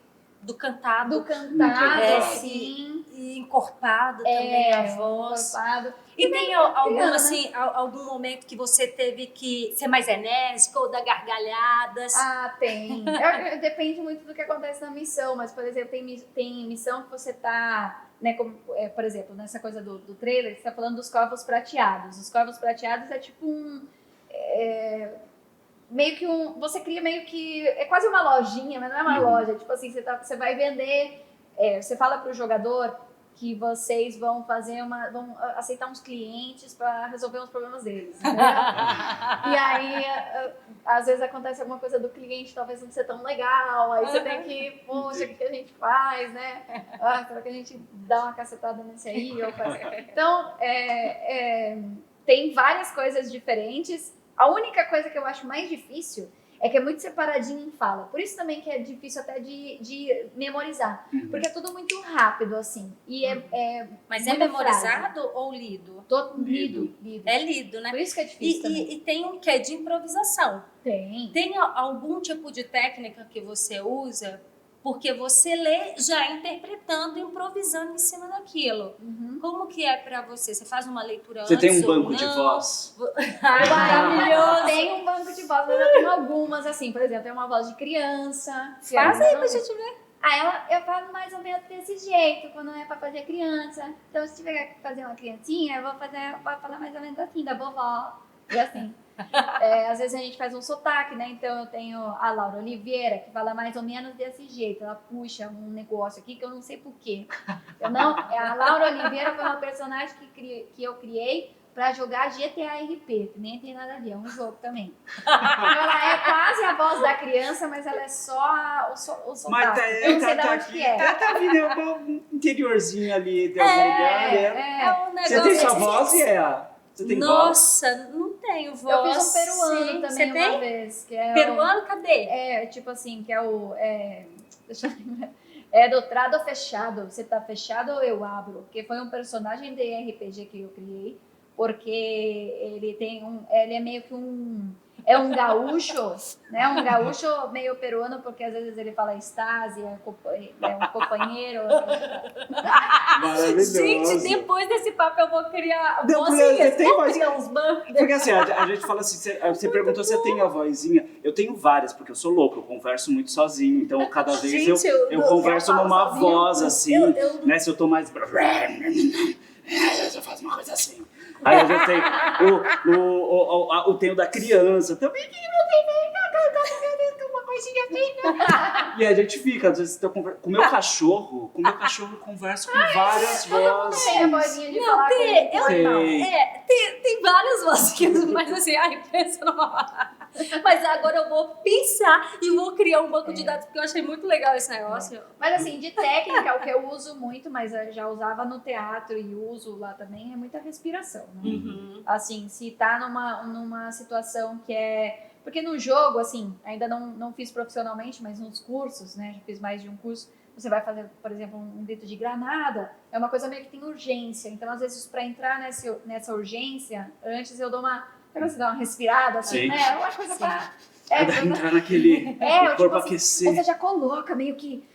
Do cantado. do cantado, assim. E encorpado também a voz. encorpado. E tem algum momento que você teve que ser mais enérgica ou dar gargalhadas? Tem. Depende muito do que acontece na missão, mas, por exemplo, tem missão que você tá, né, como, por exemplo, nessa coisa do trailer, você tá falando dos corvos prateados. Os corvos prateados é tipo meio que você cria meio que, é quase uma lojinha, mas não é uma loja, tipo assim, você vai vender, você fala pro jogador que vocês vão vão aceitar uns clientes para resolver uns problemas deles, entendeu? E aí, às vezes acontece alguma coisa do cliente, talvez não ser tão legal, aí você tem que, poxa, o que a gente faz, né? Será que a gente dá uma cacetada nesse aí? Ou faz... Então, tem várias coisas diferentes. A única coisa que eu acho mais difícil é que é muito separadinho em fala. Por isso também que é difícil até de memorizar. Porque é tudo muito rápido, assim. E Mas é muita memorizado frase. ou lido? Lido. É lido, né? Por isso que é difícil também. E tem um quê de improvisação. Tem. Tem algum tipo de técnica que você usa? Porque você lê já interpretando, improvisando em cima daquilo. Como que é pra você? Você faz uma leitura Você antes tem um ou banco de não? voz? Maravilhoso! Tem um banco de voz, mas eu tenho algumas, assim. Por exemplo, tem uma voz de criança. Faz aí pra gente ver. Eu falo mais ou menos desse jeito, quando é pra fazer criança. Então, se tiver que fazer uma criancinha, eu vou falar mais ou menos assim, da vovó. E assim. Às vezes a gente faz um sotaque, né? Então eu tenho a Laura Oliveira, que fala mais ou menos desse jeito. Ela puxa um negócio aqui que eu não sei porquê. A Laura Oliveira foi uma personagem que eu criei pra jogar GTA RP, que nem tem nada a ver, é um jogo também. Então, ela é quase a voz da criança, mas ela é só o sotaque. Mas Eu não sei de onde que é. Tá vindo um interiorzinho ali, tem algum lugar, né? É um negócio. Você tem sua voz e Você tem voz? Nossa, não tenho voz. Eu fiz um peruano Sim. também Você uma tem? vez. Que é Peruano, cadê? tipo assim, que é o... deixa eu lembrar. É do trado fechado. Você tá fechado ou eu abro? Porque foi um personagem de RPG que eu criei. Porque ele é meio que é um gaúcho, né? Um gaúcho meio peruano, porque às vezes ele fala Stasi, é um companheiro. Maravilhoso. Gente, depois desse papo eu vou criar Não, vozinhas. você tem Vou voz- criar uns bancos. Porque assim, a gente fala assim, você perguntou se eu tenho a vozinha. Eu tenho várias, porque eu sou louco, eu converso muito sozinho. Então, cada vez Gente, eu converso falo numa sozinha. voz assim, né? Se eu tô mais... Eu faço uma coisa assim. Aí eu já tenho o tenho da criança também. Uma coisinha assim. E aí a gente fica, às vezes, com o meu cachorro eu converso com várias vozes. Tem a vozinha de Não, falar tem, com tem várias vozinhas, mas assim, ai, pensa numa... Mas agora eu vou pensar e vou criar um banco de dados, porque eu achei muito legal esse negócio. Mas assim, de técnica, o que eu uso muito, mas eu já usava no teatro e uso lá também, é muita respiração, né? Uhum. Assim, se tá numa situação que é... Porque no jogo, assim, ainda não fiz profissionalmente, mas nos cursos, né? Já fiz mais de um curso. Você vai fazer, por exemplo, um grito de granada. É uma coisa meio que tem urgência. Então, às vezes, para entrar nessa urgência, antes eu dou uma... Sabe, você dá uma respirada, assim, Sim. né? É uma coisa pra... Entrar naquele o corpo assim, aquecer. você já coloca meio que...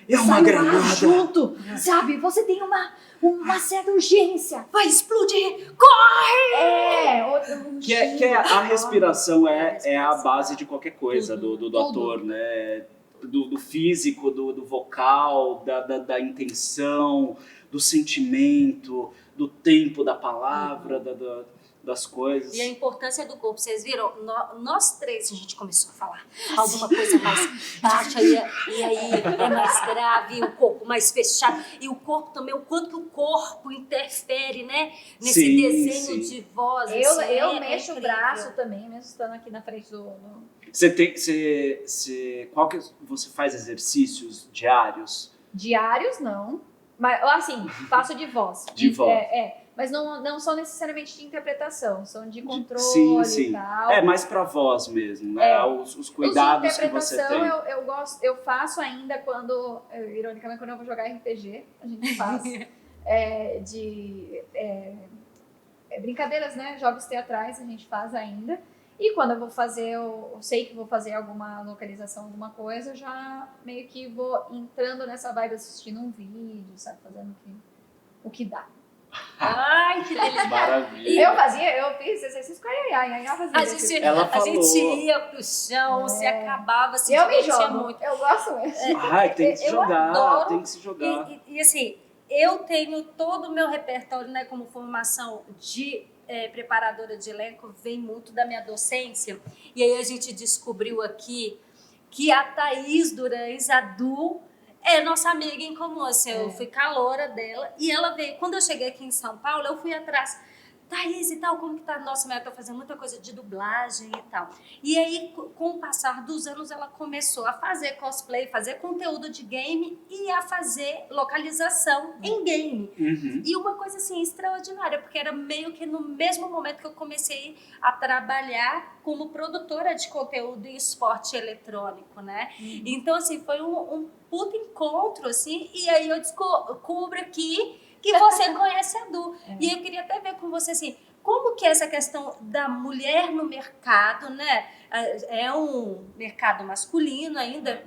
É uma sai o ar granada. junto, sabe? Você tem uma certa urgência. Vai explodir! Que é a respiração é a base de qualquer coisa do Tudo. ator, né? Do físico, do vocal, da intenção, do sentimento, do tempo da palavra, das coisas. E a importância do corpo, vocês viram? Nós três, a gente começou a falar alguma coisa mais baixa, e aí é mais grave, o corpo mais fechado. E o corpo também, o quanto que o corpo interfere, né? Nesse Sim, desenho sim. de voz. Eu assim, mexo o incrível. braço também, mesmo estando aqui na frente do... Qual que você faz exercícios diários? Diários, não. Mas, assim, faço de voz. De voz. Mas não são necessariamente de interpretação, são de controle Sim. e tal. É mais pra voz mesmo, né? Os cuidados Os de que você interpretação tem. eu faço ainda ironicamente, quando eu vou jogar RPG, a gente faz brincadeiras, né? Jogos teatrais a gente faz ainda. E quando eu vou fazer, eu sei que vou fazer alguma localização, alguma coisa, eu já meio que vou entrando nessa vibe assistindo um vídeo, sabe? Fazendo o que dá. Ai, que delícia. Maravilha. Eu fiz exercício com a Yaya fazia. Ela A gente falou. ia pro chão, se acabava, se Eu me divertia jogo, muito. eu gosto mesmo. Ai, tem que se Eu jogar, adoro. tem que se jogar. E assim, eu tenho todo o meu repertório, né, como formação de preparadora de elenco, vem muito da minha docência. E aí a gente descobriu aqui que a Thaís Durães, a Du, é nossa amiga em comum. Assim, eu fui caloura dela e ela veio. Quando eu cheguei aqui em São Paulo, eu fui atrás. Thaís e tal, como que tá? Nossa, mas eu tô fazendo muita coisa de dublagem e tal. E aí, com o passar dos anos, ela começou a fazer cosplay, fazer conteúdo de game e a fazer localização em game. Uhum. E uma coisa assim extraordinária, porque era meio que no mesmo momento que eu comecei a trabalhar como produtora de conteúdo em esporte eletrônico, né? Então, assim, foi um puto encontro, assim, e aí eu descubro aqui que você conhece a Du. E eu queria até ver com você, assim, como que é essa questão da mulher no mercado, né? É um mercado masculino ainda.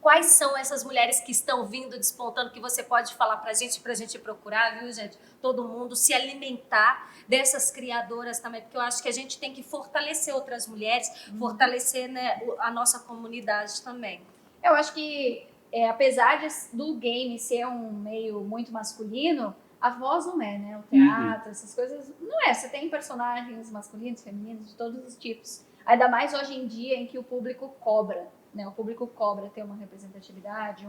Quais são essas mulheres que estão vindo, despontando, que você pode falar pra gente procurar, viu, gente? Todo mundo se alimentar dessas criadoras também, porque eu acho que a gente tem que fortalecer outras mulheres, fortalecer, né, a nossa comunidade também. Eu acho que, apesar do game ser um meio muito masculino, a voz não é, né? O teatro, essas coisas, não é. Você tem personagens masculinos, femininos, de todos os tipos. Ainda mais hoje em dia em que o público cobra, né? O público cobra ter uma representatividade,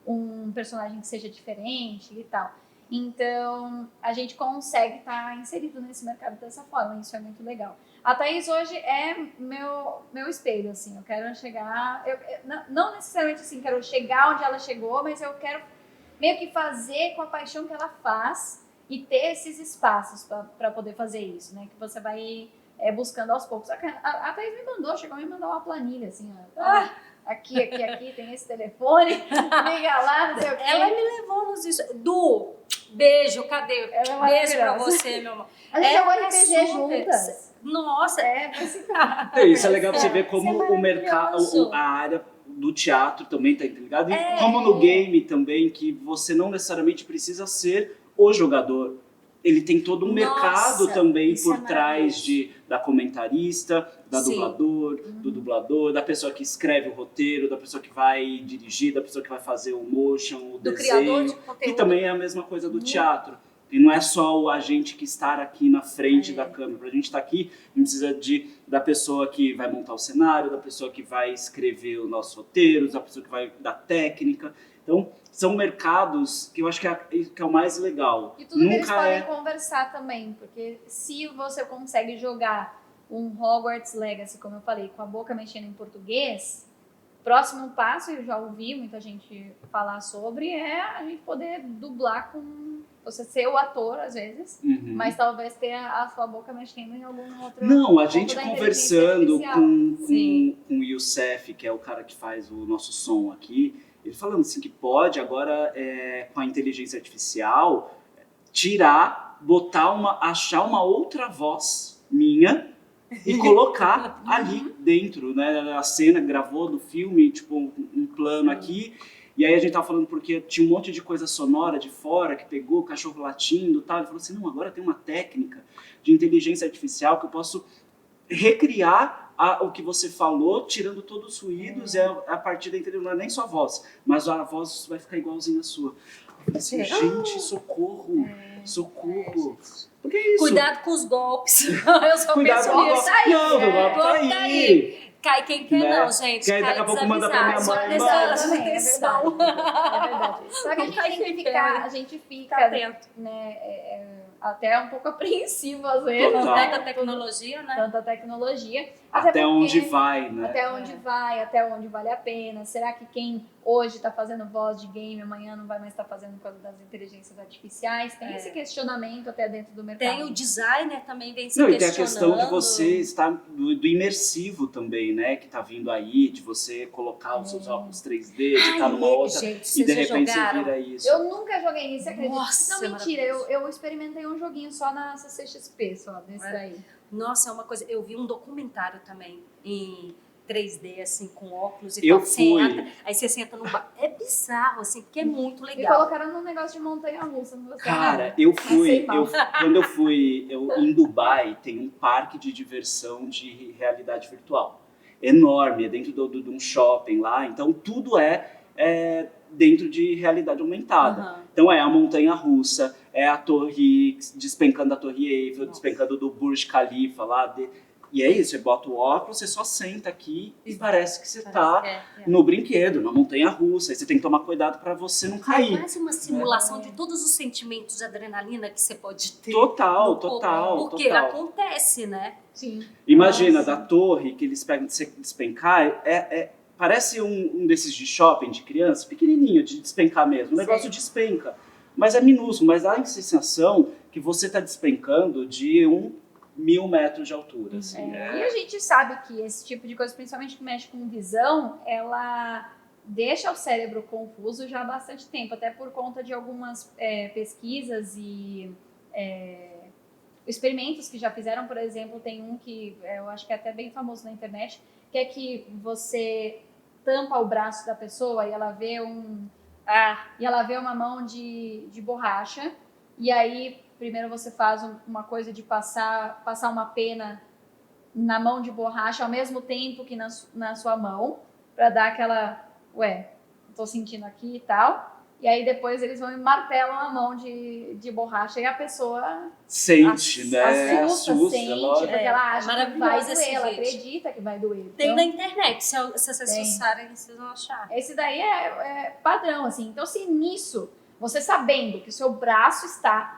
um personagem que seja diferente e tal. Então, a gente consegue estar inserido nesse mercado dessa forma, isso é muito legal. A Thaís hoje é meu espelho, assim, eu quero chegar, não necessariamente assim, quero chegar onde ela chegou, mas eu quero meio que fazer com a paixão que ela faz e ter esses espaços para poder fazer isso, né, que você vai buscando aos poucos. A Thaís chegou a me mandar uma planilha, assim, ó. aqui, tem esse telefone, liga lá, não sei o quê. Ela me levou nos... Du, beijo, cadê? Ela é Beijo pra maravilhosa. você, meu amor. A gente jogou Ela é RPG super- juntas. Nossa, Isso é legal pra você ver como Isso é o mercado, maravilhoso. a área do teatro também tá interligada. E como no game também, que você não necessariamente precisa ser o jogador. Ele tem todo um Nossa, mercado também isso é por trás maravilhoso. da comentarista, da Sim. do dublador, da pessoa que escreve o roteiro, da pessoa que vai dirigir, da pessoa que vai fazer o motion, o do desenho. criador de Que conteúdo. também é a mesma coisa do teatro. E não é só o agente que está aqui na frente da câmera. Para a gente estar aqui, a gente precisa da pessoa que vai montar o cenário, da pessoa que vai escrever os nossos roteiros, da pessoa que vai dar técnica. Então, são mercados que eu acho que é o mais legal. E tudo que eles Nunca podem conversar também, porque se você consegue jogar um Hogwarts Legacy, como eu falei, com a boca mexendo em português, próximo passo, eu já ouvi muita gente falar sobre, é a gente poder dublar com... Você ser o ator, às vezes, Uhum. mas talvez ter a sua boca mexendo em algum outro... Não, a ponto gente da conversando inteligência artificial. Sim. com o Youssef, que é o cara que faz o nosso som aqui, ele falando assim que pode agora, com a inteligência artificial, achar uma outra voz minha e colocar ali dentro, né? A cena gravou do filme, tipo um plano aqui. E aí a gente tava falando porque tinha um monte de coisa sonora de fora que pegou, cachorro latindo e tal. Ele falou assim, não, agora tem uma técnica de inteligência artificial que eu posso recriar o que você falou, tirando todos os ruídos, a partir da inteligência, não é nem só a voz, mas a voz vai ficar igualzinha à sua. Eu falei assim, gente, socorro, socorro. Porque é isso. Cuidado com os golpes. Eu só Cuidado penso com o nisso. golpe. Não, o golpe tá Golpe tá aí. Cai quem quer Né? não, gente. Que aí Cai daqui a pouco manda pra minha desavisado. mãe, Só mãe. presta Também, é atenção. verdade. É verdade. Só que a gente Cai tem que quem ficar, quer. a gente Fica fica, atento. né, até um pouco apreensivo às vezes, Total. né? Tanta tecnologia, né? Tanta tecnologia. Até porque- onde vai, né? Até onde vai, até onde vale a pena. Será que quem hoje está fazendo voz de game, amanhã não vai mais estar fazendo por causa das inteligências artificiais? Tem esse questionamento até dentro do mercado. Tem o designer também vem se Não, e tem a questionando. questão de você estar do imersivo também, né? Que tá vindo aí, de você colocar os seus óculos 3D, de estar numa outra gente, e vocês de já repente jogaram? você vira isso. Eu nunca joguei nisso, você acredita? Nossa, Não, mentira, maravilhoso. eu experimentei um joguinho só na CCXP, só desse daí. Nossa, é uma coisa... Eu vi um documentário também em 3D, assim, com óculos e Eu tal. Você fui. entra, aí você senta no bar. É bizarro, assim, porque é muito Me legal. colocaram num negócio de montanha-russa, não gostei. Cara, não. Passei mal. quando eu fui em Dubai, tem um parque de diversão de realidade virtual. Enorme, é dentro de um shopping lá, então tudo é dentro de realidade aumentada. Aham. Então é a montanha-russa, é a torre, despencando da Torre Eiffel, Nossa. despencando do Burj Khalifa lá. E é isso, você bota o óculos, você só senta aqui e parece que você tá É. no brinquedo, na montanha-russa. Aí você tem que tomar cuidado para você não É cair. quase uma simulação de todos os sentimentos de adrenalina que você pode ter. Total, no corpo. total, Porque total. acontece, né? Sim. Imagina, Nossa. da torre que eles pegam de você despencar, parece um desses de shopping de criança, pequenininho, de despencar mesmo. O negócio despenca, mas é minúsculo, mas dá a sensação que você está despencando de 1.000 metros de altura. Assim, E a gente sabe que esse tipo de coisa, principalmente que mexe com visão, ela deixa o cérebro confuso já há bastante tempo, até por conta de algumas pesquisas e experimentos que já fizeram. Por exemplo, tem um que eu acho que é até bem famoso na internet, que é que você tampa o braço da pessoa e ela vê uma mão de borracha, e aí primeiro você faz uma coisa de passar uma pena na mão de borracha ao mesmo tempo que na sua mão, para dar aquela, tô sentindo aqui e tal. E aí depois eles vão e martelam a mão de borracha e a pessoa sente, né? assusta, sente, lógico. porque ela acha que vai maravilhoso esse doer, ela vídeo. acredita que vai doer. Tem Então, na internet, se vocês Tem. acessarem, vocês vão achar. esse daí é padrão, assim. Então, se nisso, você sabendo que o seu braço está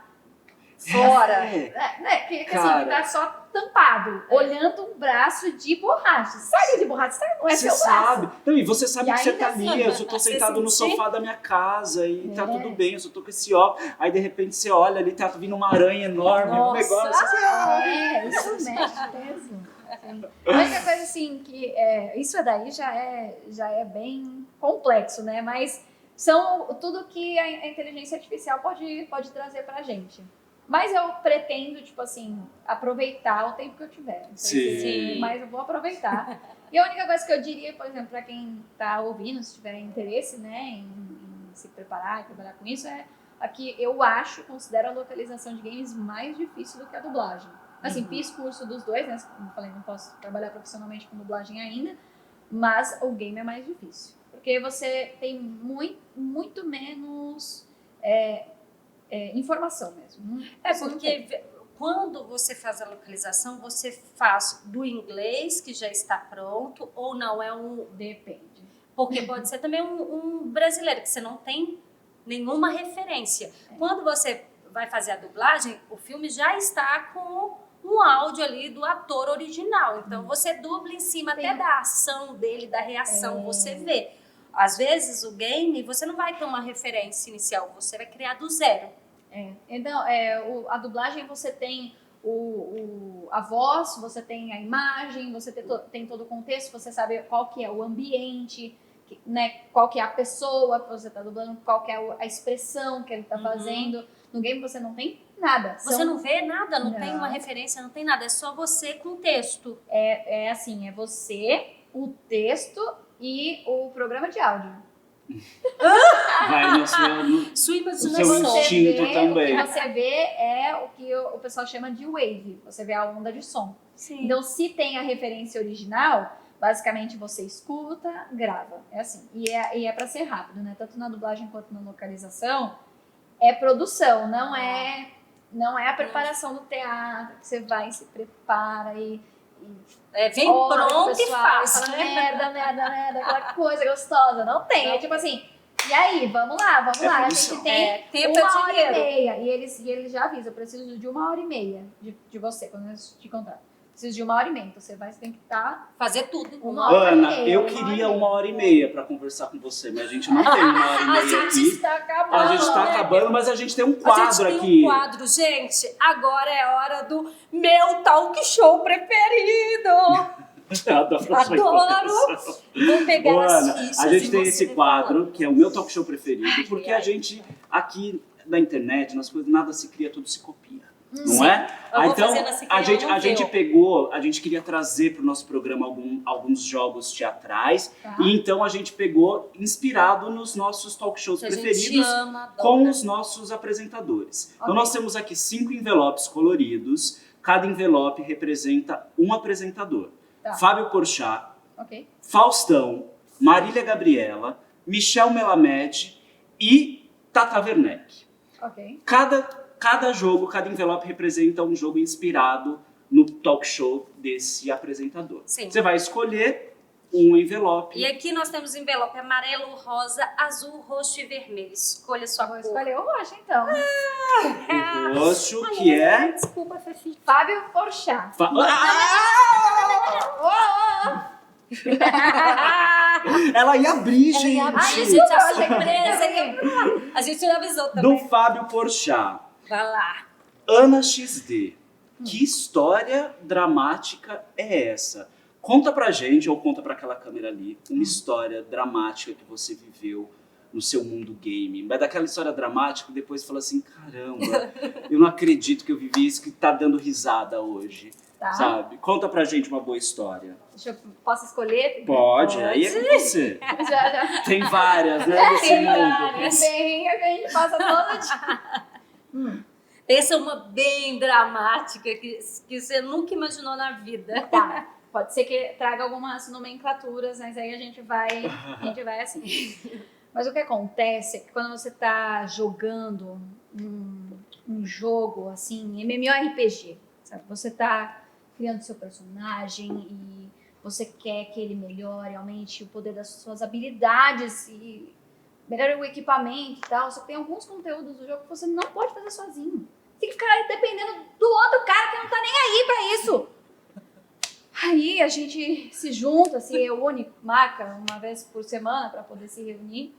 fora, né? Que assim, Cara. que tá só tampado, olhando um braço de borracha. Sabe de borracha? Não é Você seu braço. sabe. Não, e você sabe E que você ainda tá ali, assim, eu só tô você sentado no sentir? sofá da minha casa e tá É. tudo bem, eu só tô com esse óculos. Aí de repente você olha ali, tá vindo uma aranha enorme no Nossa. negócio. Assim, Isso mexe mesmo. Sim. A única coisa assim que isso daí já é bem complexo, né? Mas são tudo que a inteligência artificial pode trazer pra gente. Mas eu pretendo, tipo assim, aproveitar o tempo que eu tiver. Sim. Mas eu vou aproveitar. E a única coisa que eu diria, por exemplo, para quem tá ouvindo, se tiver interesse, né, em se preparar e trabalhar com isso, aqui eu considero a localização de games mais difícil do que a dublagem. Assim, fiz curso dos dois, né? Como eu falei, não posso trabalhar profissionalmente com dublagem ainda, mas o game é mais difícil. Porque você tem muito menos informação mesmo. Porque quando você faz a localização, você faz do inglês, que já está pronto, ou não é um... Depende. Porque pode ser também um brasileiro, que você não tem nenhuma referência. Quando você vai fazer a dublagem, o filme já está com um áudio ali do ator original. Então, você dubla em cima até da ação dele, da reação, você vê. Às vezes, o game, você não vai ter uma referência inicial, você vai criar do zero. Então, a dublagem você tem a voz, você tem a imagem, você tem todo o contexto, você sabe qual que é o ambiente, né, qual que é a pessoa que você está dublando, qual que é a expressão que ele está fazendo. No game você não tem nada. Você não vê nada, não tem uma referência, não tem nada, é só você com o texto. Assim, é você, o texto e o programa de áudio. Vai no Sua seu imaginação. instinto também. O que você vê é o que o pessoal chama de wave. Você vê a onda de som. Sim. Então, se tem a referência original, basicamente você escuta, grava. É assim. E é pra ser rápido, né? Tanto na dublagem quanto na localização. É produção, não é a preparação do teatro, que você vai e se prepara vem olha pronto pro e pessoal faz. fala, merda, aquela coisa gostosa. Não tem. É tipo assim, e aí, vamos lá. A gente tem tempo é 1 hora e dinheiro. meia. E eles já avisam, eu preciso de 1 hora e meia de você, quando eles te contratam. Preciso de 1 hora e meia. Então você tem que estar... Fazer tudo. Ana, eu queria 1h30 para conversar com você, mas a gente não tem 1h30 A gente aqui. está acabando. A gente está acabando, mas a gente tem um A quadro gente tem aqui. um quadro, gente. Agora é hora do meu talk show preferido. Eu adoro a sua empolgação. Vou pegar Ô, as Ana, fichas. a gente e tem você esse vai quadro, falando. que é o meu talk show preferido, porque a gente, aqui na internet, nas coisas, nada se cria, tudo se copia. Não Sim. é? Eu vou Então, fazendo assim que a eu gente, não a gente vejo. pegou, a gente queria trazer para o nosso programa alguns jogos teatrais, Tá. e então a gente pegou, inspirado nos nossos talk shows Que a gente preferidos, ama, adora. com os nossos apresentadores. Então Ok. nós temos aqui 5 envelopes coloridos, cada envelope representa um apresentador. Tá. Fábio Porchat, Ok. Faustão, Marília Gabriela, Michel Melamed e Tata Werneck. Ok. Cada jogo, cada envelope representa um jogo inspirado no talk show desse apresentador. Sim. Você vai escolher um envelope. E aqui nós temos envelope amarelo, rosa, azul, roxo e vermelho. Escolha sua Vou cor. escolher o roxo, então. O roxo, que é... Desculpa, Fefi. Fábio Porchat. Ela ia abrir, Ela gente. ia abrir, Ai, gente, a desculpa, surpresa. A gente não avisou também. Do Fábio Porchat. Vai lá. Ana XD. Que história dramática é essa? Conta pra gente, ou conta pra aquela câmera ali, uma história dramática que você viveu no seu mundo game. Mas daquela história dramática, depois fala assim, caramba, eu não acredito que eu vivi isso, que tá dando risada hoje. Tá. Sabe? Conta pra gente uma boa história. Posso escolher? Pode, aí é com você. Já. Tem várias, né, nesse Tem mundo. várias. Bem, a gente passa todo dia. Essa é uma bem dramática que você nunca imaginou na vida. Tá. Pode ser que traga algumas nomenclaturas, mas aí a gente vai assim. Mas o que acontece é que quando você tá jogando um jogo assim, MMORPG, sabe? Você tá criando seu personagem e você quer que ele melhore, aumente o poder das suas habilidades e melhore o equipamento e tal. Só que tem alguns conteúdos do jogo que você não pode fazer sozinho. Tem que ficar dependendo do outro cara que não tá nem aí pra isso. Aí a gente se junta, se reúne, marca uma vez por semana para poder se reunir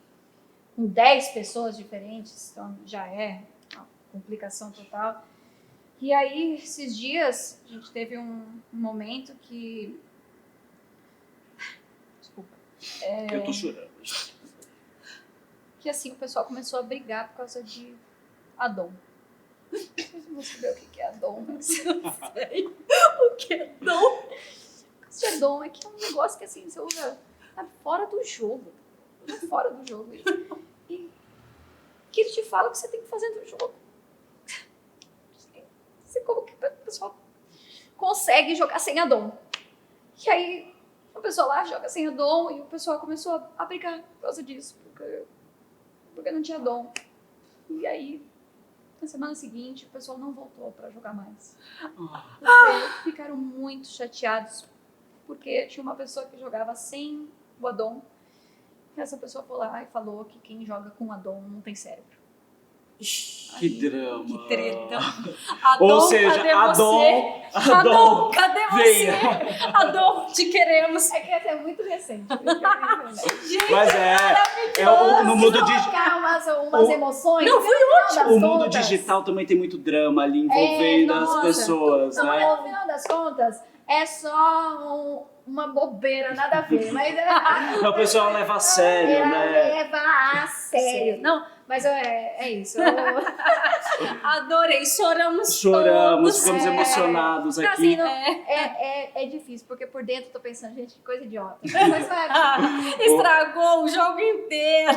com 10 pessoas diferentes, então já é uma complicação total. E aí, esses dias, a gente teve um momento que... Desculpa. Eu tô chorando. Que assim, o pessoal começou a brigar por causa de Adon. Vocês não vão saber o que é Adon, mas... O que é dom? Esse Adon é que é um negócio que assim, você usa fora do jogo. Usa fora do jogo. E que ele te fala o que você tem que fazer no jogo. Como que o pessoal consegue jogar sem Adon? E aí, a pessoa lá joga sem Adon e o pessoal começou a brigar por causa disso. Porque não tinha Adon. E aí, na semana seguinte, o pessoal não voltou pra jogar mais. Porque ficaram muito chateados. Porque tinha uma pessoa que jogava sem o Adon. E essa pessoa foi lá e falou que quem joga com Adon não tem cérebro. Que drama. Que treta. Ou Adon, seja, cadê Adon, você? Adon, cadê você? venha. Adon, te queremos. É que é muito recente. Gente, Mas no mundo Umas emoções. Não, foi o mundo digital também tem muito drama ali envolvendo as nossa. pessoas, Não, né? no final das contas, é só uma bobeira, nada a ver. Mas O pessoal leva a sério, né? leva a sério. Não, mas é isso. adorei, choramos Choramos, todos. ficamos emocionados Não, aqui. assim, é difícil, porque por dentro eu tô pensando, gente, que coisa idiota. Mas Estragou o jogo inteiro.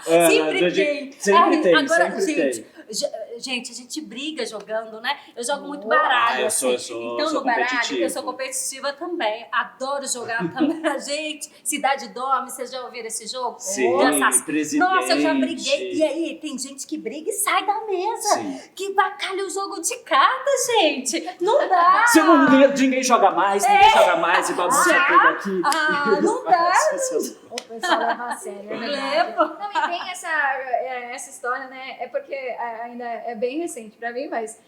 Sempre tem. Sempre tem, Agora, sempre gente, tem. gente, a gente briga jogando, né? Eu jogo muito Boa. baralho. Eu sou Então, sou no baralho, competitivo. eu sou competitiva também. Adoro jogar também. Gente, Cidade Dorme, vocês já ouviram esse jogo? Sim, De assassino. presidente. Nossa, eu já briguei. E aí, tem gente que briga e sai da mesa. Sim. Que bacalha o jogo de cartas, gente. Não dá. Se ninguém joga mais, ninguém joga mais e bagunça tudo aqui. Ah, não dá. o pessoal leva a sério, é verdade. Leva. Não, e tem essa história, né? É porque ainda é bem recente pra mim, mas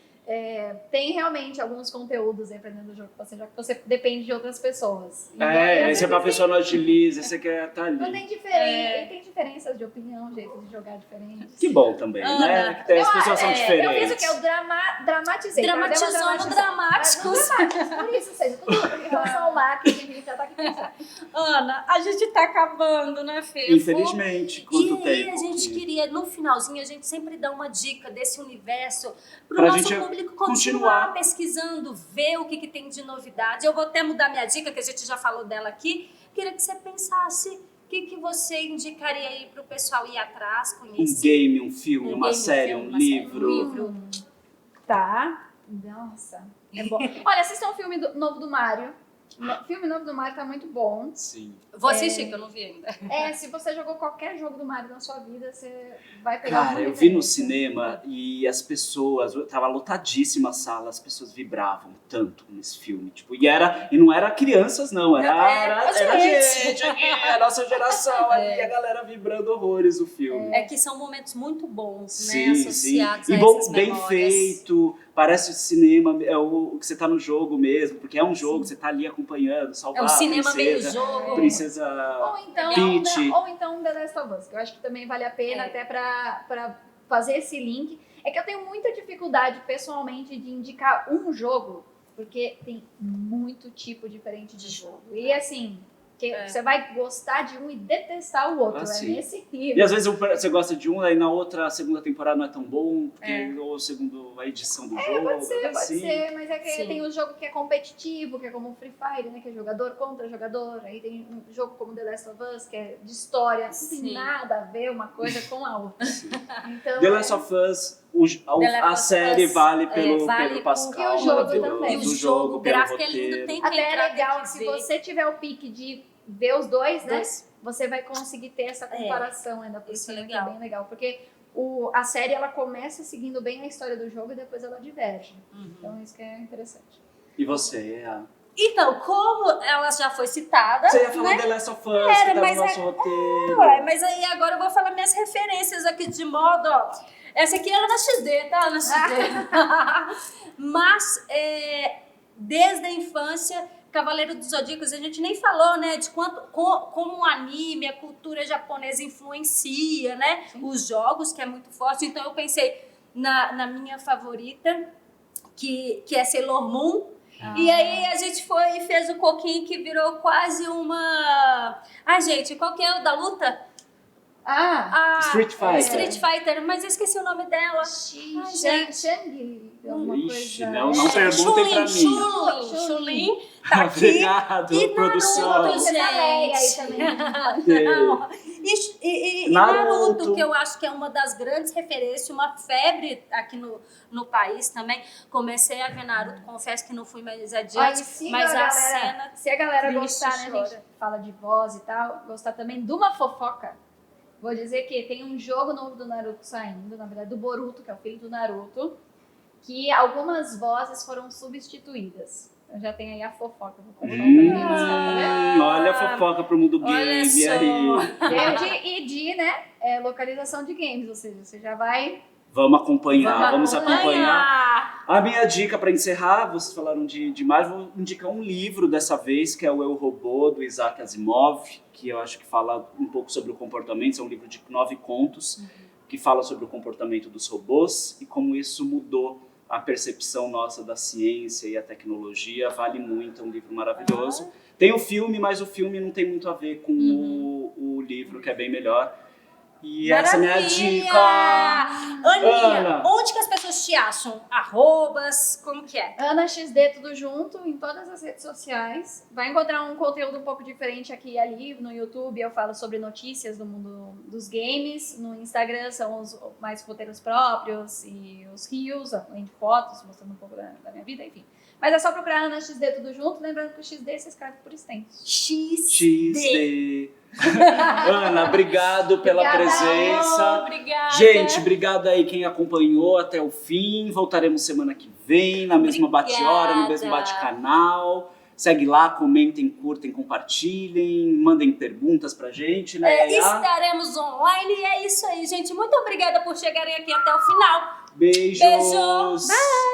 tem realmente alguns conteúdos aí pra dentro do jogo que você joga, que você depende de outras pessoas. E Aí se a pessoa não agiliza, você quer estar não ali. tem tem diferenças de opinião, jeito de jogar diferentes. Que bom também, né? Que as pessoas são Eu diferentes. fiz o que? Eu dramatizei. Dramatizamos dramáticos. Por isso, ou seja, tudo em relação ao marketing, a gente já tá aqui pensando. Ana, a gente tá acabando, né, Fê? Infelizmente, quanto E aí tempo. a gente queria, no finalzinho, a gente sempre dá uma dica desse universo pro Pra nosso gente público continuar continuar pesquisando, ver o que tem de novidade. Eu vou até mudar minha dica, que a gente já falou dela aqui. Queria que você pensasse o que você indicaria aí pro pessoal ir atrás, Um conhecer. game, um filme, Um uma game, série, filme, um uma série, livro. um livro. Tá. Nossa. É bom. Olha, assistam o filme novo do Mario. O filme novo do Mario tá muito bom. Sim. Vou assistir, que eu não vi ainda. Se você jogou qualquer jogo do Mario na sua vida, você vai pegar Cara, uma eu vi no referência. cinema e as pessoas, tava lotadíssima a sala, as pessoas vibravam tanto nesse filme, tipo, e não era crianças não, era gente aqui, a nossa geração ali, a galera vibrando horrores o filme. É que são momentos muito bons, Sim, né? Associados sim. a E bom, essas bem memórias. feito, parece cinema, é o que você tá no jogo mesmo, porque é um jogo, você tá ali acompanhando, salvar É um cinema a meio princesa, jogo. princesa Ou então, Peach. ou então The Last of Us, que eu acho que também vale a pena até pra fazer esse link. É que eu tenho muita dificuldade, pessoalmente, de indicar um jogo, porque tem muito tipo diferente de jogo. E assim, você vai gostar de um e detestar o outro, Assim. nesse E nível. às vezes você gosta de um, aí na outra, a segunda temporada não é tão bom, porque, ou a edição do jogo. Pode ser, assim. mas é que Sim. tem um jogo que é competitivo, que é como o Free Fire, né? Que é jogador contra jogador. Aí tem um jogo como The Last of Us, que é de história. Não Sim. tem nada a ver uma coisa com a outra. Então, The Last of Us, The Last a of série Us, vale pelo vale Pedro Pascal. E o jogo maravilhoso, também. E o do jogo, o pelo gráfico é lindo, roteiro. tem que até entrar, é legal tem que que se ver. você tiver o pique de ver os dois, né? Dois. Você vai conseguir ter essa comparação ainda por isso é cima, que legal. é bem legal. Porque a série, ela começa seguindo bem a história do jogo e depois ela diverge. Então isso que é interessante. E você, Então, como ela já foi citada, Você ia falar né? The Last of Us, que tá mas no nosso roteiro. Mas aí agora eu vou falar minhas referências aqui de modo, ó. Essa aqui era na XD, tá? Na XD. Mas, desde a infância, Cavaleiro dos Zodíacos, a gente nem falou, né, de como o anime, a cultura japonesa influencia, né, os jogos, que é muito forte. Então eu pensei, na minha favorita, que é Sailor Moon. E aí a gente foi e fez o coquinho que virou quase uma... Ah, gente, qual que é o da luta? Street Fighter. Street Fighter, mas eu esqueci o nome dela. Shang, alguma Ixi, coisa. não perguntem pra mim. Chun-Li tá aqui. Obrigado, E produção. Naruto, Você tá Leia aí gente. também. Não. E Naruto, que eu acho que é uma das grandes referências, uma febre aqui no país também. Comecei a ver Naruto, confesso que não fui mais adiante, mas a cena... Se a galera triste, gostar, né, a gente fala de voz e tal, gostar também de uma fofoca. Vou dizer que tem um jogo novo do Naruto saindo, na verdade do Boruto, que é o filho do Naruto, que algumas vozes foram substituídas. Eu já tenho aí a fofoca. Vou contar pra mim, tá vendo? Olha a fofoca pro mundo Olha game só. aí. E de, né, localização de games, ou seja, você já vai... Vamos acompanhar, vamos acompanhar. acompanhar. A minha dica para encerrar, vocês falaram de Marvel, vou indicar um livro dessa vez, que é o Eu, Robô, do Isaac Asimov, que eu acho que fala um pouco sobre o comportamento, é um livro de 9 contos, que fala sobre o comportamento dos robôs e como isso mudou a percepção nossa da ciência e a tecnologia. Vale muito, é um livro maravilhoso. Tem o filme, mas o filme não tem muito a ver com o livro, que é bem melhor. E essa é a minha dica. Aninha, Ana. onde que as pessoas te acham? Arrobas, como que é? Ana XD, tudo junto, em todas as redes sociais. Vai encontrar um conteúdo um pouco diferente aqui e ali. No YouTube eu falo sobre notícias do mundo dos games. No Instagram são os mais roteiros próprios e os reels, além de fotos, mostrando um pouco da minha vida, enfim. Mas é só procurar Ana XD tudo junto. Lembrando que o XD se escreve por extenso. XD. Ana, obrigado pela Obrigada, presença. Obrigada. Gente, obrigado aí quem acompanhou até o fim. Voltaremos semana que vem, na mesma bate-hora, no mesmo bate-canal. Segue lá, comentem, curtem, compartilhem, mandem perguntas pra gente, né? Estaremos online e é isso aí, gente. Muito obrigada por chegarem aqui até o final. Beijos! Beijo! Bye!